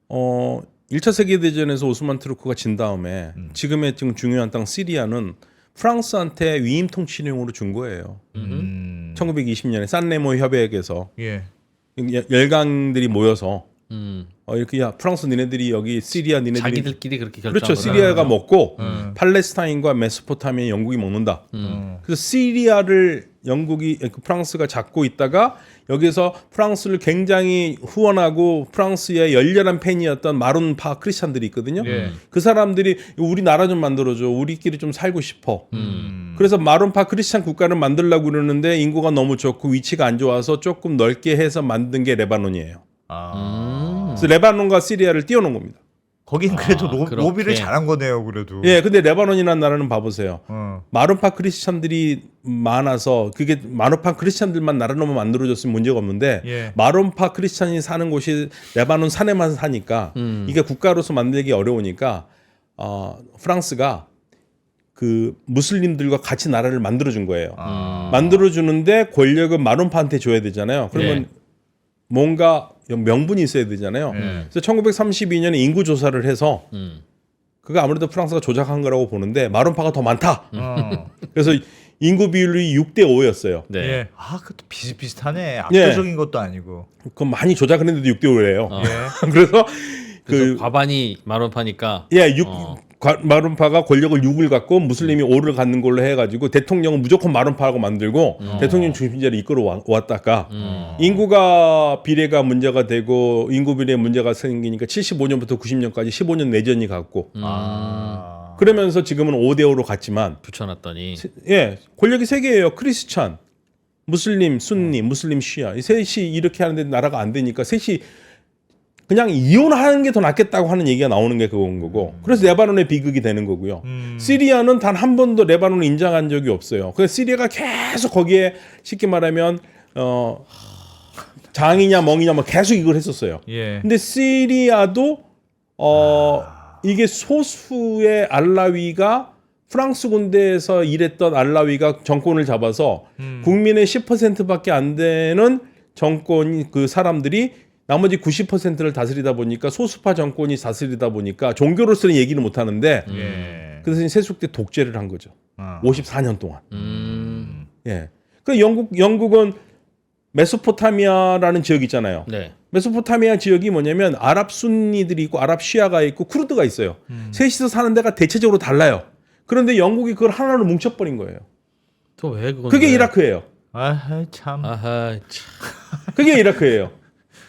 1차 세계대전에서 오스만 투르크가 진 다음에 지금의 지금 중요한 땅 시리아는 프랑스한테 위임 통치령으로 준 거예요. 1920년에 산레모 협약에서 예. 열강들이 모여서 이렇게 야 프랑스 니네들이 여기 시리아 니네들이 자기들끼리 그렇게 결정. 그렇죠. 시리아가 먹고 팔레스타인과 메소포타미아 영국이 먹는다. 그래서 시리아를 영국이 프랑스가 잡고 있다가 여기서 프랑스를 굉장히 후원하고 프랑스의 열렬한 팬이었던 마룬파 크리스찬들이 있거든요. 예. 그 사람들이 우리 나라 좀 만들어줘. 우리끼리 좀 살고 싶어. 그래서 마룬파 크리스찬 국가를 만들려고 그러는데 인구가 너무 적고 위치가 안 좋아서 조금 넓게 해서 만든 게 레바논이에요. 그래서 레바논과 시리아를 띄워놓은 겁니다. 거긴 그래도 그렇게. 로비를 잘한 거네요, 그래도. 예, 근데 레바논이라는 나라는 봐보세요. 어. 마룬파 크리스찬들이 많아서 그게 마룬파 크리스찬들만 나라로만 만들어졌으면 문제가 없는데 예. 마룬파 크리스찬이 사는 곳이 레바논 산에만 사니까 이게 국가로서 만들기 어려우니까 프랑스가 그 무슬림들과 같이 나라를 만들어준 거예요. 만들어주는데 권력은 마룬파한테 줘야 되잖아요. 그러면 뭔가 명분이 있어야 되잖아요. 그래서 1932년에 인구 조사를 해서 그거 아무래도 프랑스가 조작한 거라고 보는데 마룬파가 더 많다. 그래서 인구 비율이 6대 5였어요. 네. 예. 아, 그것도 비슷비슷하네. 압도적인 것도 아니고. 그건 많이 조작을 했는데 6대 5예요. 예. 그래서 그래서 과반이 마론파니까. 마룬파가 권력을 6을 갖고 무슬림이 5를 갖는 걸로 해가지고 대통령은 무조건 마룬파하고 만들고 대통령 중심제를 이끌어 왔다가 인구가 비례가 문제가 되고 인구 비례 문제가 생기니까 75년부터 90년까지 15년 내전이 갔고 그러면서 지금은 5대5로 갔지만 붙여놨더니 예, 권력이 세 개예요. 크리스찬, 무슬림, 순니, 무슬림, 시아. 이 셋이 이렇게 하는데 나라가 안 되니까 셋이 그냥 이혼하는 게 더 낫겠다고 하는 얘기가 나오는 게 그건 거고. 그래서 레바논의 비극이 되는 거고요. 시리아는 단 한 번도 레바논을 인정한 적이 없어요. 그래서 시리아가 계속 거기에 쉽게 말하면 장이냐 멍이냐 뭐 계속 이걸 했었어요. 예. 근데 시리아도 이게 소수의 알라위가 프랑스 군대에서 일했던 알라위가 정권을 잡아서 국민의 10%밖에 안 되는 정권 그 사람들이 나머지 90%를 다스리다 보니까 소수파 정권이 다스리다 보니까 종교로서는 얘기는 못 하는데 예. 그래서 세속대 독재를 한 거죠. 54년 동안. 예. 그 영국은 메소포타미아라는 지역이 있잖아요. 네. 메소포타미아 지역이 뭐냐면 아랍 순니들이 있고 아랍 시아가 있고 쿠르드가 있어요. 셋이서 사는 데가 대체적으로 달라요. 그런데 영국이 그걸 하나로 뭉쳐버린 거예요. 또 왜 그건? 그게 이라크예요. 아, 참. 아하 참. 그게 이라크예요.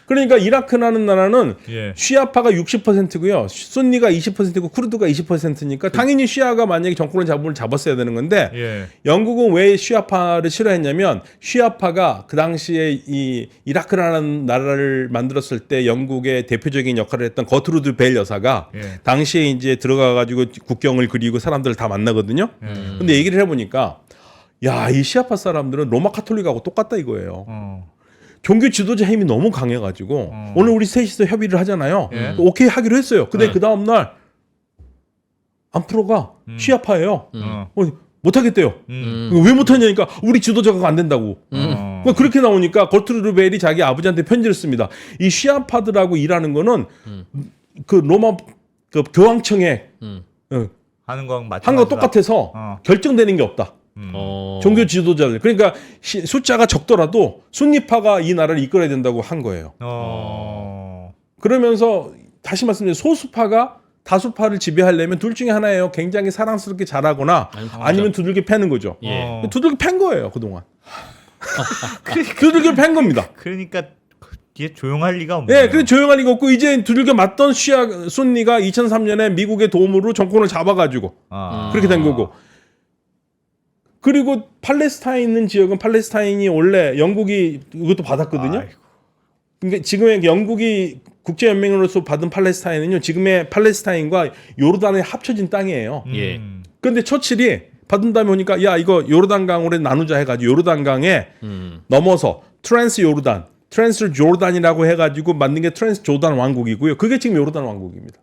그러니까 이라크라는 나라는 예. 시아파가 60%고요. 순니가 20%고 쿠르드가 20%니까 당연히 시아가 만약에 정권을 잡았어야 되는 건데 예. 영국은 왜 시아파를 싫어했냐면 시아파가 그 당시에 이 이라크라는 나라를 만들었을 때 영국의 대표적인 역할을 했던 거트루드 벨 여사가 예. 당시에 이제 들어가 가지고 국경을 그리고 사람들을 다 만나거든요. 근데 얘기를 해보니까 야, 이 시아파 사람들은 로마 카톨릭하고 똑같다 이거예요. 종교 지도자 힘이 너무 강해가지고 오늘 우리 셋이서 협의를 하잖아요. 예. 오케이 하기로 했어요. 근데 네. 그 다음 날 안프로가 시아파예요. 못하겠대요. 왜 못하냐니까 우리 지도자가 안 된다고. 그러니까 그렇게 나오니까 거트루드 벨이 자기 아버지한테 편지를 씁니다. 이 시아파들하고 일하는 거는 그 로마 그 교황청에 하는 건 맞죠. 한 거 똑같아서 결정되는 게 없다. 종교 지도자들 그러니까 숫자가 적더라도 순니파가 이 나라를 이끌어야 된다고 한 거예요. 그러면서 다시 말씀드리면 소수파가 다수파를 지배하려면 둘 중에 하나예요. 굉장히 사랑스럽게 잘하거나 아니면 두들겨 패는 거죠. 예. 두들겨 팬 거예요 그동안. 두들겨 팬 겁니다. 그러니까 이게 조용할 리가 없네요. 예, 그래 조용할 리가 없고 이제 두들겨 맞던 시아 순니가 2003년에 미국의 도움으로 정권을 잡아가지고 그렇게 된 거고. 그리고 팔레스타인 있는 지역은 팔레스타인이 원래 영국이 이것도 받았거든요. 아이고. 그러니까 지금의 영국이 국제연맹으로서 받은 팔레스타인은요. 지금의 팔레스타인과 요르단에 합쳐진 땅이에요. 예. 그런데 처칠이 받은 다음에 오니까 야 이거 요르단강으로 나누자 해가지고 요르단강에 넘어서 트랜스 요르단, 트랜스 조르단이라고 해가지고 만든 게 트랜스 조르단 왕국이고요. 그게 지금 요르단 왕국입니다.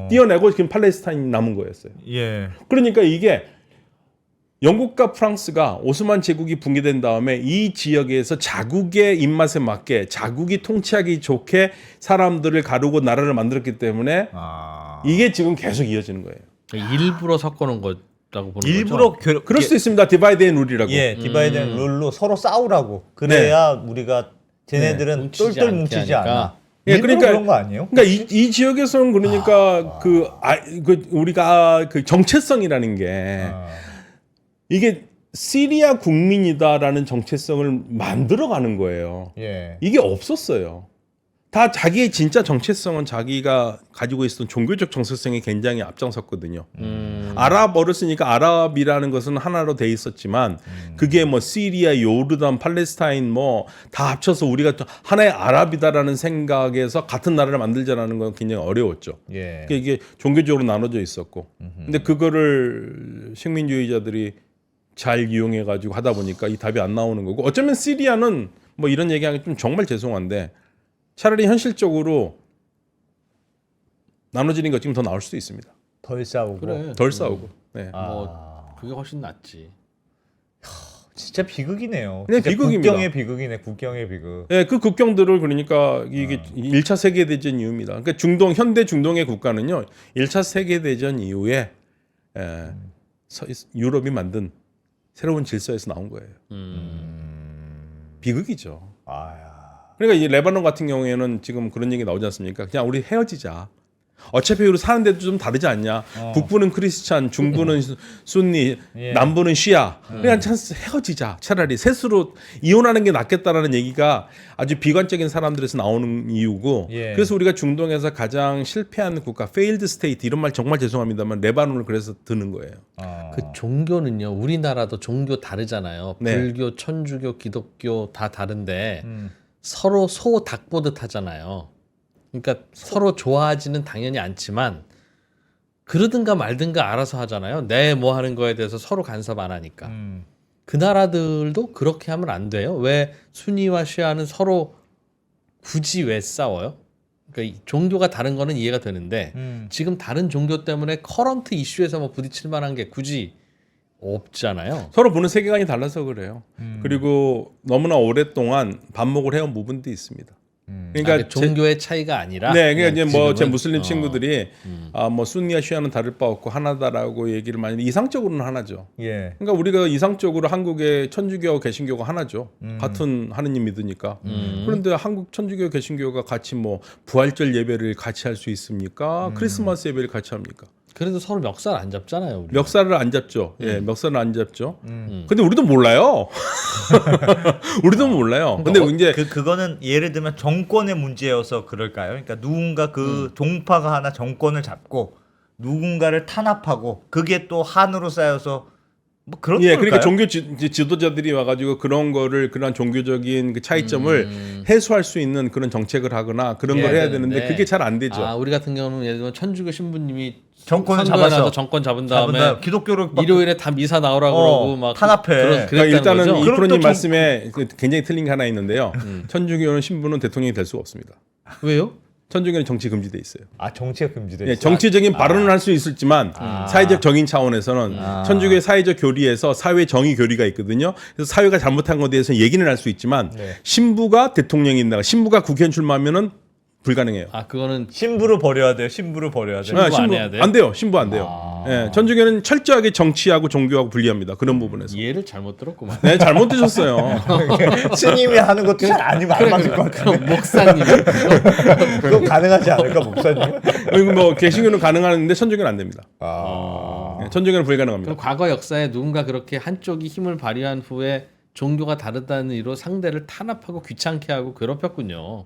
띄어내고 지금 팔레스타인이 남은 거였어요. 예. 그러니까 이게 영국과 프랑스가 오스만 제국이 붕괴된 다음에 이 지역에서 자국의 입맛에 맞게 자국이 통치하기 좋게 사람들을 가르고 나라를 만들었기 때문에 이게 지금 계속 이어지는 거예요. 일부러 섞어놓은 거라고 보는 일부러 거죠. 그럴 수도 있습니다. 디바이드 앤 룰이라고. 예, 디바이드 앤 룰로 서로 싸우라고. 그래야 우리가 쟤네들은 뭉치지 똘똘 않게 뭉치지 하니까. 않아. 예, 일부러 그러니까- 그런 거 아니에요? 그러니까 이 지역에서는 그러니까 그 우리가 그 정체성이라는 게 이게 시리아 국민이다라는 정체성을 만들어가는 거예요. 예. 이게 없었어요. 다 자기의 진짜 정체성은 자기가 가지고 있었던 종교적 정체성이 굉장히 앞장섰거든요. 아랍어를 쓰니까 아랍이라는 것은 하나로 돼 있었지만 그게 뭐 시리아, 요르단, 팔레스타인 뭐 다 합쳐서 우리가 하나의 아랍이다라는 생각에서 같은 나라를 만들자라는 건 굉장히 어려웠죠. 예. 그러니까 이게 종교적으로 나눠져 있었고, 근데 그거를 식민주의자들이 잘 이용해 가지고 하다 보니까 이 답이 안 나오는 거고, 어쩌면 시리아는 뭐 이런 얘기하기 좀 정말 죄송한데 차라리 현실적으로 나눠지는 것 지금 더 나을 수도 있습니다. 덜 싸우고. 그래. 덜 싸우고. 네. 뭐 그게 훨씬 낫지. 진짜 비극이네요. 네, 진짜 비극입니다. 국경의 비극이네. 국경의 비극. 네, 그 국경들을 그러니까 이게 1차 세계대전 이후입니다. 그러니까 중동, 현대 중동의 국가는요, 1차 세계대전 이후에 유럽이 만든 새로운 질서에서 나온 거예요. 비극이죠. 아야. 그러니까 이 레바논 같은 경우에는 지금 그런 얘기 나오지 않습니까? 그냥 우리 헤어지자. 어차피 우리 사는 데도 좀 다르지 않냐. 북부는 크리스찬, 중부는 순니, 예. 남부는 시아. 그냥 찬스 헤어지자. 차라리 셋으로 이혼하는 게 낫겠다라는 얘기가 아주 비관적인 사람들에서 나오는 이유고. 예. 그래서 우리가 중동에서 가장 실패한 국가, failed state 이런 말 정말 죄송합니다만 레바논을 그래서 드는 거예요. 그 종교는요. 우리나라도 종교 다르잖아요. 네. 불교, 천주교, 기독교 다 다른데 서로 소 닭 보듯 하잖아요. 그러니까 서로 좋아하지는 당연히 않지만 그러든가 말든가 알아서 하잖아요. 내 뭐 하는 거에 대해서 서로 간섭 안 하니까. 그 나라들도 그렇게 하면 안 돼요. 왜 순위와 시아는 서로 굳이 왜 싸워요? 그러니까 이 종교가 다른 거는 이해가 되는데 지금 다른 종교 때문에 커런트 이슈에서 뭐 부딪힐 만한 게 굳이 없잖아요. 서로 보는 세계관이 달라서 그래요. 그리고 너무나 오랫동안 반목을 해온 부분도 있습니다. 그러니까 종교의 차이가 아니라 네, 그러니까 이제 뭐 제 지금은, 무슬림 친구들이 뭐 순니와 시아는 다를 바 없고 하나다라고 얘기를 많이 이상적으로는 하나죠. 예. 그러니까 우리가 이상적으로 한국의 천주교와 개신교가 하나죠. 같은 하느님 믿으니까. 그런데 한국 천주교 개신교가 같이 뭐 부활절 예배를 같이 할 수 있습니까? 크리스마스 예배를 같이 합니까? 그래도 서로 멱살 안 잡잖아요. 우리. 멱살을 안 잡죠. 예, 멱살을 안 잡죠. 근데 우리도 몰라요. 우리도 몰라요. 근데 이제 그거는 예를 들면 정권의 문제여서 그럴까요? 그러니까 누군가 그 종파가 하나 정권을 잡고 누군가를 탄압하고 그게 또 한으로 쌓여서 뭐 그런 예, 걸까요? 그러니까 종교 지도자들이 와가지고 그런 거를 그런 종교적인 그 차이점을 해소할 수 있는 그런 정책을 하거나 그런 예, 걸 해야 되는데 되는데. 그게 잘 안 되죠. 아, 우리 같은 경우는 예를 들면 천주교 신부님이 정권을 선거에 잡아서 나서 정권 잡은 다음에 기독교를 막 일요일에 다 미사 나오라고 그러고 막 탄압해. 그러니까 일단은 이 그럼 또 프로님 정- 말씀에 그 굉장히 틀린 게 하나 있는데요. 천주교는 신부는 대통령이 될 수가 없습니다. 왜요? 천주교는 정치 금지돼 있어요. 아 정치가 금지돼 예, 있어. 정치적인 발언을 할 수 있을지만 사회적 정의 차원에서는 천주교의 사회적 교리에서 사회 정의 교리가 있거든요. 그래서 사회가 잘못한 것에 대해서 얘기는 할 수 있지만 네. 신부가 대통령인다, 신부가 국회의원 출마하면은 불가능해요. 아, 그거는 신부를 버려야 돼요. 신부를 버려야 돼요. 신부 안 해야 돼요? 안 돼요. 신부 안 돼요. 예, 천주교는 철저하게 정치하고 종교하고 분리합니다. 그런 부분에서. 이해를 잘못 들었구만. 네, 잘못 드셨어요. 스님이 하는 것도 잘 아니면 안 맞을 것 같은데. 그럼 목사님 그거 가능하지 않을까 목사님? 그리고 뭐 개신교는 가능한데 천주교는 안 됩니다. 아. 예, 천주교는 불가능합니다. 그럼 과거 역사에 누군가 그렇게 한쪽이 힘을 발휘한 후에 종교가 다르다는 이유로 상대를 탄압하고 귀찮게 하고 괴롭혔군요.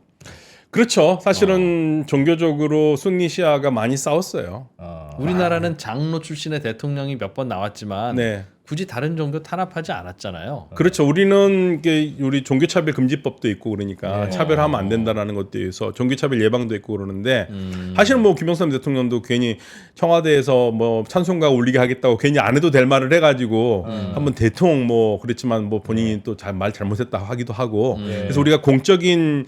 그렇죠. 사실은 종교적으로 순니 시아가 많이 싸웠어요. 우리나라는 장로 출신의 대통령이 몇 번 나왔지만 네. 굳이 다른 종교 탄압하지 않았잖아요. 그렇죠. 우리는 이게 우리 종교차별 금지법도 있고 그러니까 네. 차별하면 안 된다라는 것에 대해서 종교차별 예방도 있고 그러는데 사실은 뭐 김영삼 대통령도 괜히 청와대에서 뭐 찬송가 울리게 하겠다고 괜히 안 해도 될 말을 해가지고 한번 대통령 뭐 그랬지만 뭐 본인이 또 말 잘못했다 하기도 하고 그래서 우리가 공적인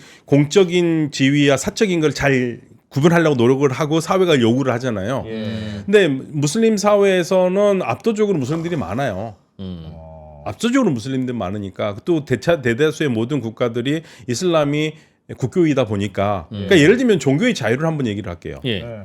지위와 사적인 걸 잘 구분하려고 노력을 하고 사회가 요구를 하잖아요. 예. 근데 무슬림 사회에서는 압도적으로 무슬림들이 많아요. 압도적으로 무슬림들 많으니까 또 대다수의 모든 국가들이 이슬람이 국교이다 보니까 그러니까 예를 들면 종교의 자유를 한번 얘기를 할게요. 예. 네.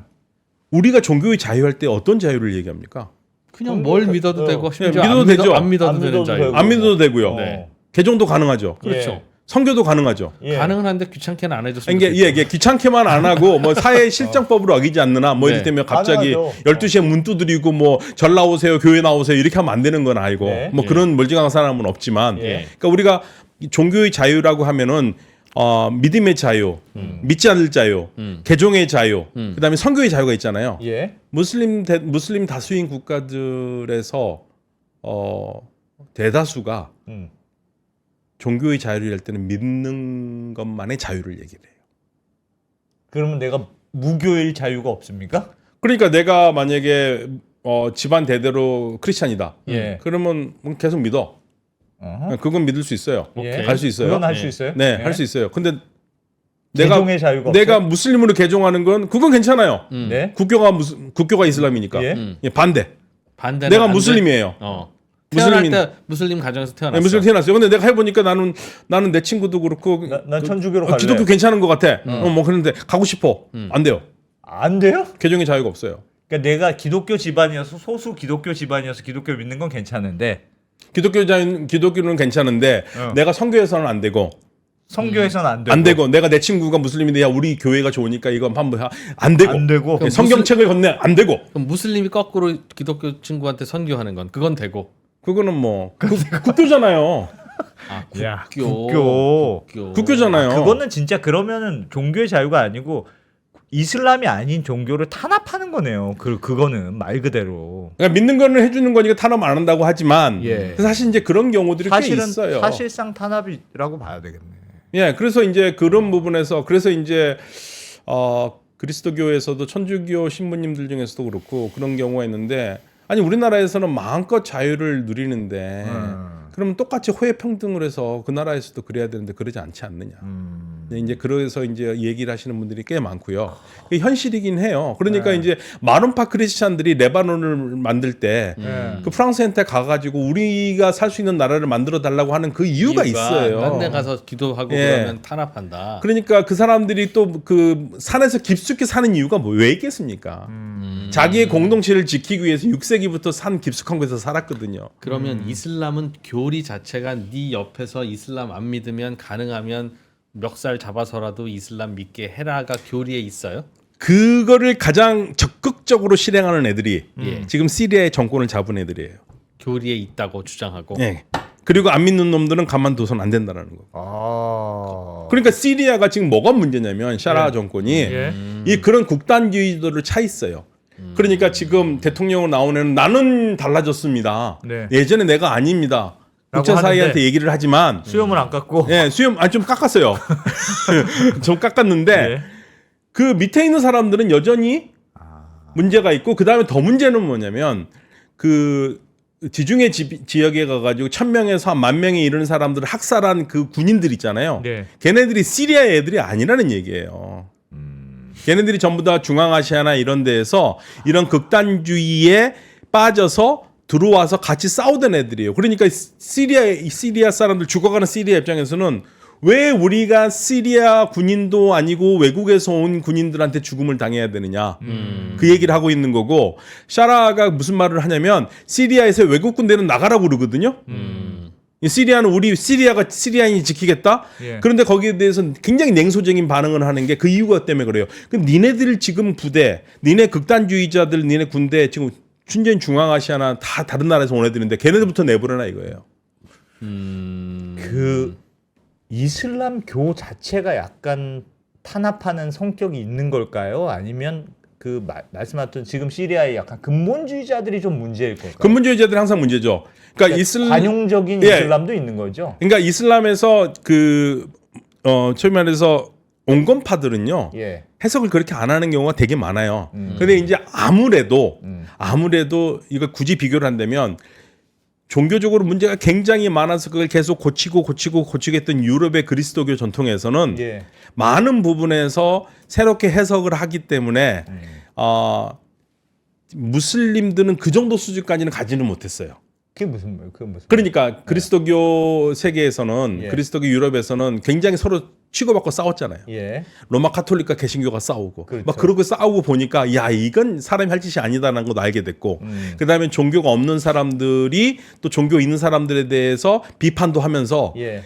우리가 종교의 자유할 때 어떤 자유를 얘기합니까? 그냥 뭘 믿어도 되고 심지어 믿어도 되죠. 안 믿어도 안 되는 믿어도 자유. 되고. 안 믿어도 되고요. 네. 개종도 가능하죠. 그렇죠. 선교도 가능하죠. 예. 가능은 한데 귀찮게는 안 해줬으면 이게 이게 귀찮게만 안 하고 뭐 사회 실정법으로 어기지 않느나 뭐 네. 이럴 때면 갑자기 가능하죠. 12시에 문 두드리고 뭐 절 나오세요 교회 나오세요 이렇게 하면 안 되는 건 아니고 네. 뭐 그런 멀쩡한 사람은 없지만 예. 그러니까 우리가 이 종교의 자유라고 하면은 믿음의 자유, 믿지 않을 자유, 개종의 자유, 그다음에 선교의 자유가 있잖아요. 예. 무슬림 다수인 국가들에서 대다수가 종교의 자유를 할 때는 믿는 것만의 자유를 얘기를 해요. 그러면 내가 무교일 자유가 없습니까? 그러니까 내가 만약에 집안 대대로 크리스찬이다. 예. 그러면 계속 믿어. 어허. 그건 믿을 수 있어요. 예. 할 수 있어요. 그건 할 수 있어요? 네, 예. 할 수 있어요. 근데 개종의 자유가 내가 없어요? 무슬림으로 개종하는 건 그건 괜찮아요. 네. 국교가 이슬람이니까. 예. 예, 반대. 반대는 내가 안 돼. 무슬림이에요. 태어날 무슬림인- 때 무슬림 가정에서 태어났어. 네, 무슬림 태어났어요. 근데 내가 해보니까 나는 내 친구도 그렇고 난 천주교로 갈래. 기독교 괜찮은 것 같아. 뭐 그런데 가고 싶어. 안 돼요. 안 돼요? 개종의 자유가 없어요. 그러니까 내가 기독교 집안이어서 소수 기독교 집안이어서 기독교 믿는 건 괜찮은데 기독교는 괜찮은데 내가 선교에서는 안 되고 성교에서는 안 되고. 안 되고 내가 내 친구가 무슬림인데 야 우리 교회가 좋으니까 이거 한번 안 되고 안 되고. 그럼 성경책을 건네 안 되고 그럼 무슬림이 거꾸로 기독교 친구한테 선교하는 건 그건 되고. 그거는 뭐 국교잖아요. 아, 야, 국교. 국교잖아요. 그거는 진짜 그러면은 종교의 자유가 아니고 이슬람이 아닌 종교를 탄압하는 거네요. 그거는 말 그대로. 그러니까 믿는 거는 해주는 거니까 탄압 안 한다고 하지만 예. 사실 이제 그런 경우들이 꽤 있어요. 사실상 탄압이라고 봐야 되겠네. 예, 그래서 이제 그런 부분에서 그래서 이제 그리스도교에서도 천주교 신부님들 중에서도 그렇고 그런 경우가 있는데 아니 우리나라에서는 마음껏 자유를 누리는데 그러면 똑같이 호혜 평등을 해서 그 나라에서도 그래야 되는데 그러지 않지 않느냐. 이제 그래서 이제 얘기를 하시는 분들이 꽤 많고요. 이게 현실이긴 해요. 그러니까 이제 마론파 크리스찬들이 레바논을 만들 때 그 프랑스한테 가가지고 우리가 살 수 있는 나라를 만들어 달라고 하는 그 이유가 있어요. 딴 데 가서 기도하고 예. 그러면 탄압한다. 그러니까 그 사람들이 또 그 산에서 깊숙이 사는 이유가 왜 있겠습니까? 자기의 공동체를 지키기 위해서 6세기부터 산 깊숙한 곳에서 살았거든요. 그러면 이슬람은 교리 자체가 네 옆에서 이슬람 안 믿으면 가능하면 멱살 잡아서라도 이슬람 믿게 해라가 교리에 있어요? 그거를 가장 적극적으로 실행하는 애들이 예. 지금 시리아의 정권을 잡은 애들이에요. 교리에 있다고 주장하고. 예. 그리고 안 믿는 놈들은 가만둬서는 안 된다는 거. 아. 그러니까 시리아가 지금 뭐가 문제냐면 샤라 정권이 예. 이 그런 극단주의들을 차 있어요. 그러니까 지금 대통령으로 나온 애는 나는 달라졌습니다. 네. 예전에 내가 아닙니다. 라고 국제사회한테 하는데 얘기를 하지만 수염을 안 깎고. 예, 수염 좀 깎았어요. 좀 깎았는데 예. 그 밑에 있는 사람들은 여전히 문제가 있고 그 다음에 더 문제는 뭐냐면 그 지중해 지역에 가가지고 1,000명에서 한 10,000명에 이르는 사람들을 학살한 그 군인들 있잖아요. 네. 걔네들이 시리아 애들이 아니라는 얘기예요. 걔네들이 전부 다 중앙아시아나 이런 데에서 이런 극단주의에 빠져서 들어와서 같이 싸우던 애들이에요. 그러니까 시리아 사람들 죽어가는 시리아 입장에서는 왜 우리가 시리아 군인도 아니고 외국에서 온 군인들한테 죽음을 당해야 되느냐. 그 얘기를 하고 있는 거고 샤라가 무슨 말을 하냐면 시리아에서 외국 군대는 나가라고 그러거든요. 이 시리아는 우리 시리아인이 지키겠다. 예. 그런데 거기에 대해서는 굉장히 냉소적인 반응을 하는 게 그 이유가 때문에 그래요. 그럼 니네들 지금 부대, 니네 극단주의자들, 니네 군대 지금 순전 중앙아시아나 다 다른 나라에서 온 애들인데 걔네들부터 내보내라 이거예요. 그 이슬람교 자체가 약간 탄압하는 성격이 있는 걸까요? 아니면 그 말씀하셨던 지금 시리아의 약간 근본주의자들이 좀 문제일 걸까요? 근본주의자들이 항상 문제죠. 그러니까 관용적인 예. 이슬람도 있는 거죠. 그러니까 이슬람에서 소위 말해서 온건파들은요. 예. 해석을 그렇게 안 하는 경우가 되게 많아요. 근데 이제 아무래도 이거 굳이 비교를 한다면 종교적으로 문제가 굉장히 많아서 그걸 계속 고치고 했던 유럽의 그리스도교 전통에서는 예. 많은 부분에서 새롭게 해석을 하기 때문에 무슬림들은 그 정도 수준까지는 가지는 못했어요. 그게 무슨 말이에요? 그러니까 그리스도교 세계에서는 예. 그리스도교 유럽에서는 굉장히 서로 치고받고 싸웠잖아요. 예. 로마 카톨릭과 개신교가 싸우고 그렇죠. 막 그러고 싸우고 보니까 야 이건 사람이 할 짓이 아니다라는 것도 알게 됐고 그다음에 종교가 없는 사람들이 또 종교 있는 사람들에 대해서 비판도 하면서 예.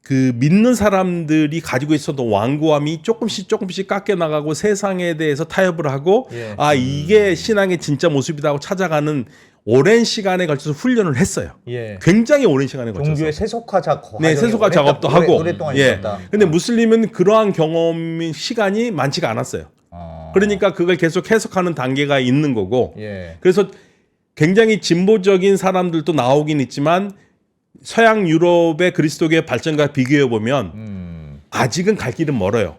그 믿는 사람들이 가지고 있었던 완고함이 조금씩 깎여 나가고 세상에 대해서 타협을 하고 예. 아 이게 신앙의 진짜 모습이다 하고 찾아가는 오랜 시간에 걸쳐서 훈련을 했어요. 예. 굉장히 오랜 시간에 걸쳐서. 종교의 세속화 작업. 네, 세속화 작업도 하고. 오랫동안 예. 있었다. 근데 무슬림은 그러한 경험이 시간이 많지가 않았어요. 그러니까 그걸 계속 해석하는 단계가 있는 거고. 예. 그래서 굉장히 진보적인 사람들도 나오긴 있지만 서양 유럽의 그리스도교의 발전과 비교해 보면 아직은 갈 길은 멀어요.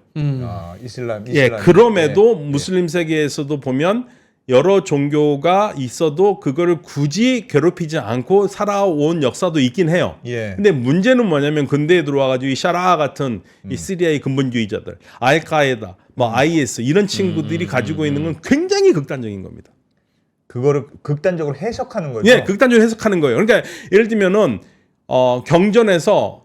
이슬람. 예, 그럼에도 예. 무슬림 세계에서도 보면 여러 종교가 있어도 그거를 굳이 괴롭히지 않고 살아온 역사도 있긴 해요. 예. 근데 문제는 뭐냐면 근대에 들어와가지고 이 샤라 같은 이 시리아의 근본주의자들, 알카에다, IS 이런 친구들이 가지고 있는 건 굉장히 극단적인 겁니다. 그거를 극단적으로 해석하는 거죠. 예, 극단적으로 해석하는 거예요. 그러니까 예를 들면은 경전에서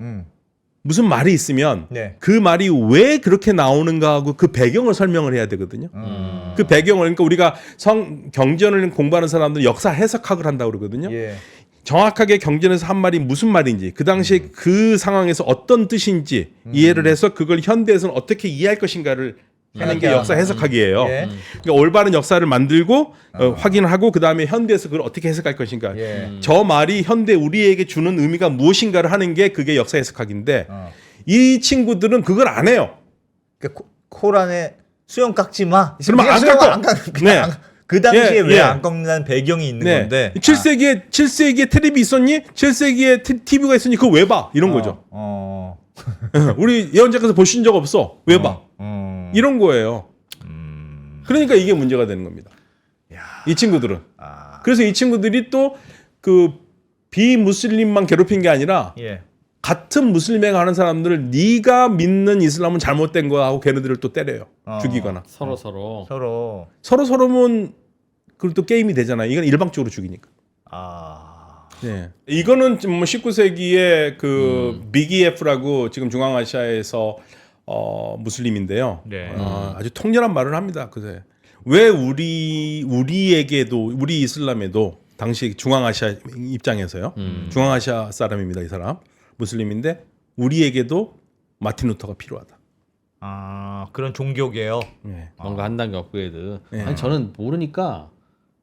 무슨 말이 있으면 네. 그 말이 왜 그렇게 나오는가 하고 그 배경을 설명을 해야 되거든요. 그 배경을 그러니까 우리가 경전을 공부하는 사람들은 역사 해석학을 한다고 그러거든요. 예. 정확하게 경전에서 한 말이 무슨 말인지 그 당시에 그 상황에서 어떤 뜻인지 이해를 해서 그걸 현대에서는 어떻게 이해할 것인가를 하는 게 맞아. 역사 해석하기예요. 예. 그러니까 올바른 역사를 만들고 확인하고 그 다음에 현대에서 그걸 어떻게 해석할 것인가. 예. 저 말이 현대 우리에게 주는 의미가 무엇인가를 하는 게 그게 역사 해석학인데 어. 이 친구들은 그걸 안 해요. 그러니까 코란에 수염 깎지 마. 그러면 안 수염 깎아. 안 깎. 네. 그 당시에 예, 왜 예. 안 깎는 배경이 있는 네. 건데. 7세기에 텔레비 있었니? 7세기에 TV가 있었니? 그거 왜 봐? 이런 거죠. 우리 예언자께서 보신 적 없어. 왜 봐? 이런 거예요. 그러니까 이게 문제가 되는 겁니다. 이 친구들은. 그래서 이 친구들이 또 그 비무슬림만 괴롭힌 게 아니라 예. 같은 무슬림에 가는 사람들을 네가 믿는 이슬람은 잘못된 거야 하고 걔네들을 또 때려요. 죽이거나. 서로 서로면 그리고 또 게임이 되잖아요. 이건 일방적으로 죽이니까. 네. 이거는 뭐 19세기에 그 BGF라고 지금 중앙아시아에서 무슬림인데요. 네. 아주 통렬한 말을 합니다. 그새 왜 우리에게도 우리 이슬람에도 당시 중앙아시아 입장에서요. 중앙아시아 사람입니다. 이 사람 무슬림인데 우리에게도 마틴 루터가 필요하다. 그런 종교계요. 네. 뭔가 한 단계 업그레이드. 네. 아니 저는 모르니까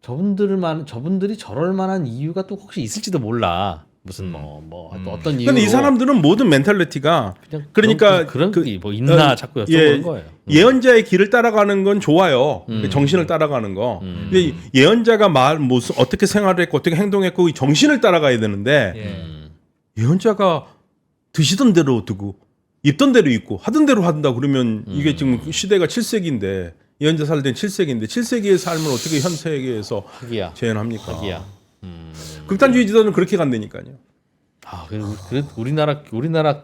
저분들이 저럴 만한 이유가 또 혹시 있을지도 몰라. 무슨 또 어떤 이유로. 근데 이 사람들은 모든 멘탈리티가 그냥 그러니까 그런 게 뭐 있나 자꾸 여쭤보는 거예요. 예언자의 길을 따라가는 건 좋아요. 정신을 따라가는 거. 근데 예언자가 무슨 어떻게 생활을 했고 어떻게 행동했고 이 정신을 따라가야 되는데 예언자가 드시던 대로 두고 입던 대로 입고 하던 대로 한다 그러면 이게 지금 시대가 7세기인데 예언자 살 때는 7세기인데 7세기의 삶을 어떻게 현 세계에서 하기야. 재현합니까? 하기야. 극단주의자들은 그렇게 간다니까요. 그래도 우리나라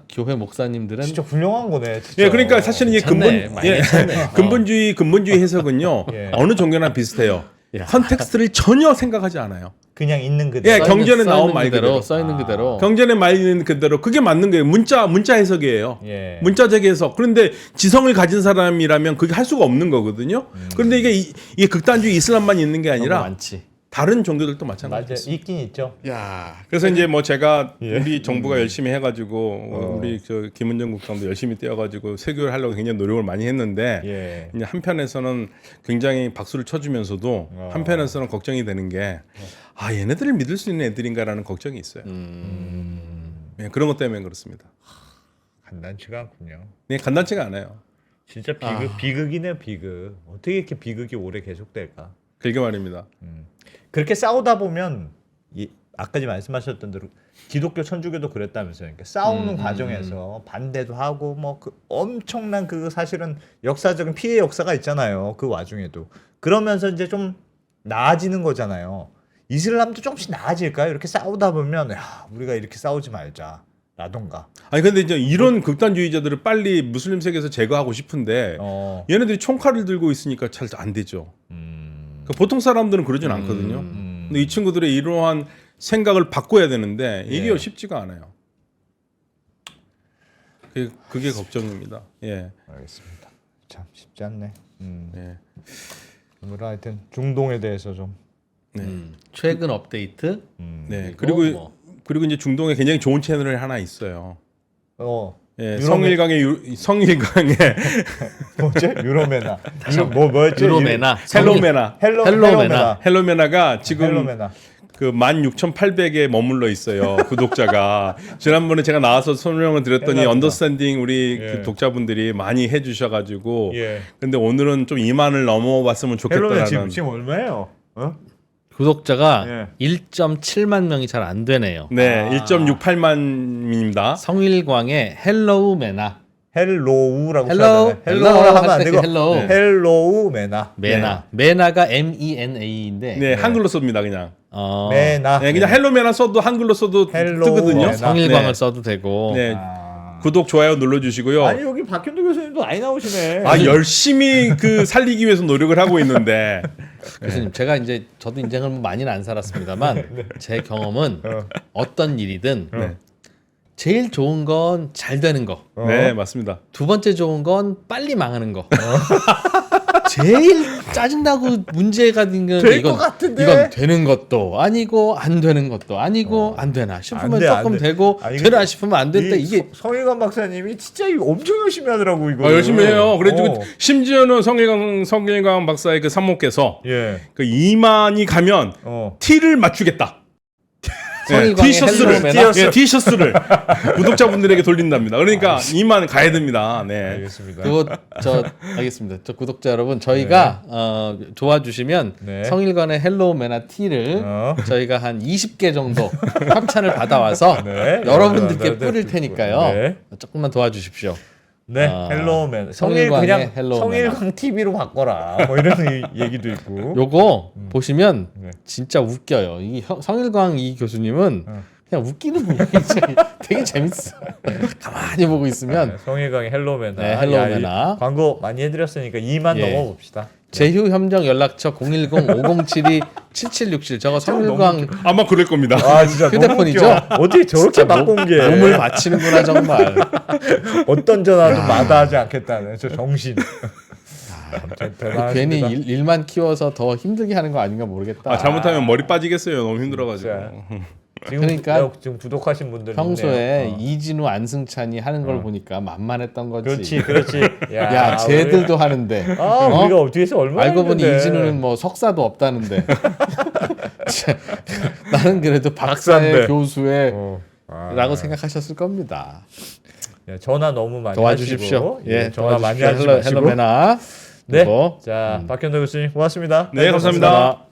교회 목사님들은 진짜 훌륭한 거네. 진짜. 예, 그러니까 사실은 이 괜찮네. 많이 괜찮네. 근본주의 해석은요 예. 어느 종교나 비슷해요. 컨텍스트를 전혀 생각하지 않아요. 그냥 있는 그대로. 예, 경전에 나온 말 그대로. 써 있는 그대로. 경전에 말 있는 그대로 그게 맞는 거예요. 문자 해석이에요. 예. 문자적 해석. 그런데 지성을 가진 사람이라면 그게 할 수가 없는 거거든요. 그런데 이게 극단주의 이슬람만 있는 게 그런 거 아니라 많지. 다른 종교들도 맞아. 마찬가지예요. 있긴 있죠. 그래서 이제 뭐 제가 예. 우리 정부가 열심히 해가지고 우리 저 김은정 국장도 열심히 뛰어가지고 세교를 하려고 굉장히 노력을 많이 했는데 예. 이제 한편에서는 굉장히 박수를 쳐주면서도 한편에서는 걱정이 되는 게 얘네들을 믿을 수 있는 애들인가라는 걱정이 있어요. 예, 그런 것 때문에 그렇습니다. 간단치가 않군요. 네, 간단치가 않아요. 진짜 비극이네요, 비극. 어떻게 이렇게 비극이 오래 계속될까? 그게 말입니다. 그렇게 싸우다 보면 아까 말씀하셨던 대로 기독교 천주교도 그랬다면서요. 그러니까 싸우는 과정에서 반대도 하고 뭐 그 엄청난 그 사실은 역사적인 피해 역사가 있잖아요. 그 와중에도 그러면서 이제 좀 나아지는 거잖아요. 이슬람도 조금씩 나아질까요? 이렇게 싸우다 보면 우리가 이렇게 싸우지 말자. 라던가. 아니 근데 이제 이런 극단주의자들을 빨리 무슬림 세계에서 제거하고 싶은데 얘네들이 총칼을 들고 있으니까 잘 안 되죠. 그러니까 보통 사람들은 그러진 않거든요. 근데 이 친구들의 이러한 생각을 바꿔야 되는데 이게 쉽지가 않아요. 그게 걱정입니다. 예. 알겠습니다. 참 쉽지 않네. 예. 오늘 하여튼 중동에 대해서 좀. 최근 업데이트. 네. 그리고 그리고 이제 중동에 굉장히 좋은 채널이 하나 있어요. 예, 유로메... 성일강의 뭐지? 유로메나. 뭐였지? 유로메나. 헬로메나가 지금 헬로메나. 그 16,800에 머물러 있어요. 구독자가. 지난번에 제가 나와서 설명을 드렸더니 언더스탠딩 우리 그 독자분들이 많이 해주셔가지고. 근데 오늘은 좀 2만을 넘어봤으면 좋겠다라는. 헬로메나 지금 얼마예요? 구독자가 1.7만 명이 잘 안 되네요. 네, 1.68만입니다. 성일광의 헬로우 메나. 헬로우라고 써야 되네. 헬로우라 하면 안 되고 헬로우 메나. 메나가 MENA인데 네, 한글로 씁니다 그냥. 메나. 네, 그냥 헬로메나 써도 한글로 써도 뜨거든요. 메나. 성일광을 써도 되고. 네. 구독 좋아요 눌러주시고요. 아니 여기 박현도 교수님도 많이 나오시네. 열심히 그 살리기 위해서 노력을 하고 있는데. 교수님 제가 이제 저도 인생을 많이는 안 살았습니다만 제 경험은 어떤 일이든 제일 좋은 건 잘 되는 거. 네 맞습니다. 두 번째 좋은 건 빨리 망하는 거. 제일 짜증나고 문제가 있는 게 될 것 같은데? 이건 되는 것도 아니고 안 되는 것도 아니고 안 되나 싶으면 안 돼, 안 조금 돼. 되고 아니, 되나 싶으면 안 된다. 이게 성일관 박사님이 진짜 이거 엄청 열심히 하더라고 이거. 열심히 해요. 그래가지고 심지어는 성일강 박사의 그 산모께서 예. 그 이만이 가면 티를 맞추겠다. 성일광의 티셔츠를 헬로우메나? 티셔츠를 구독자분들에게 돌린답니다. 그러니까 이만 가야 됩니다. 네. 알겠습니다. 그거 알겠습니다. 저 구독자 여러분 저희가 도와주시면 네. 성일관의 헬로우메나 티를 저희가 한 20개 정도 협찬을 받아와서 네. 여러분들께 네. 뿌릴 테니까요. 네. 조금만 도와주십시오. 네, 헬로우맨. 성일 성일광의 그냥 헬로우맨. 성일광 TV로 바꿔라. 뭐 이런 얘기도 있고. 요거 보시면 네. 진짜 웃겨요. 이 성일광 이 교수님은 그냥 웃기는 분이 되게 재밌어. 가만히 보고 있으면 네, 성일광의 헬로우맨. 네, 헬로우맨아. 광고 많이 해드렸으니까 2만 예. 넘어봅시다. 제휴 협력 연락처 010-5072-7767 저거 성일광 아마 그럴 겁니다. 아 진짜 휴대폰이죠? 너무 웃겨. 어떻게 저렇게 막 공개해? 몸을 바치는구나 정말. 어떤 전화도 마다하지 않겠다는 저 정신. 괜히 일만 키워서 더 힘들게 하는 거 아닌가 모르겠다. 잘못하면 머리 빠지겠어요. 너무 힘들어가지고. 진짜. 그러니까 지금 구독하신 분들 평소에 있네요. 이진우 안승찬이 하는 걸 보니까 만만했던 거지. 그렇지. 야, 쟤들도 하는데. 우리가 뒤에서 얼마나 알고 보니 했는데. 이진우는 뭐 석사도 없다는데. 나는 그래도 박사의 박사인데. 교수의 아. 라고 생각하셨을 겁니다. 예, 전화 너무 많이 도와주십시오. 하시고, 예, 전화 많이 도와주십시오. 하지 마시고. 헬로메나. 네. 그리고 자, 박현도 교수님 고맙습니다. 네, 감사합니다.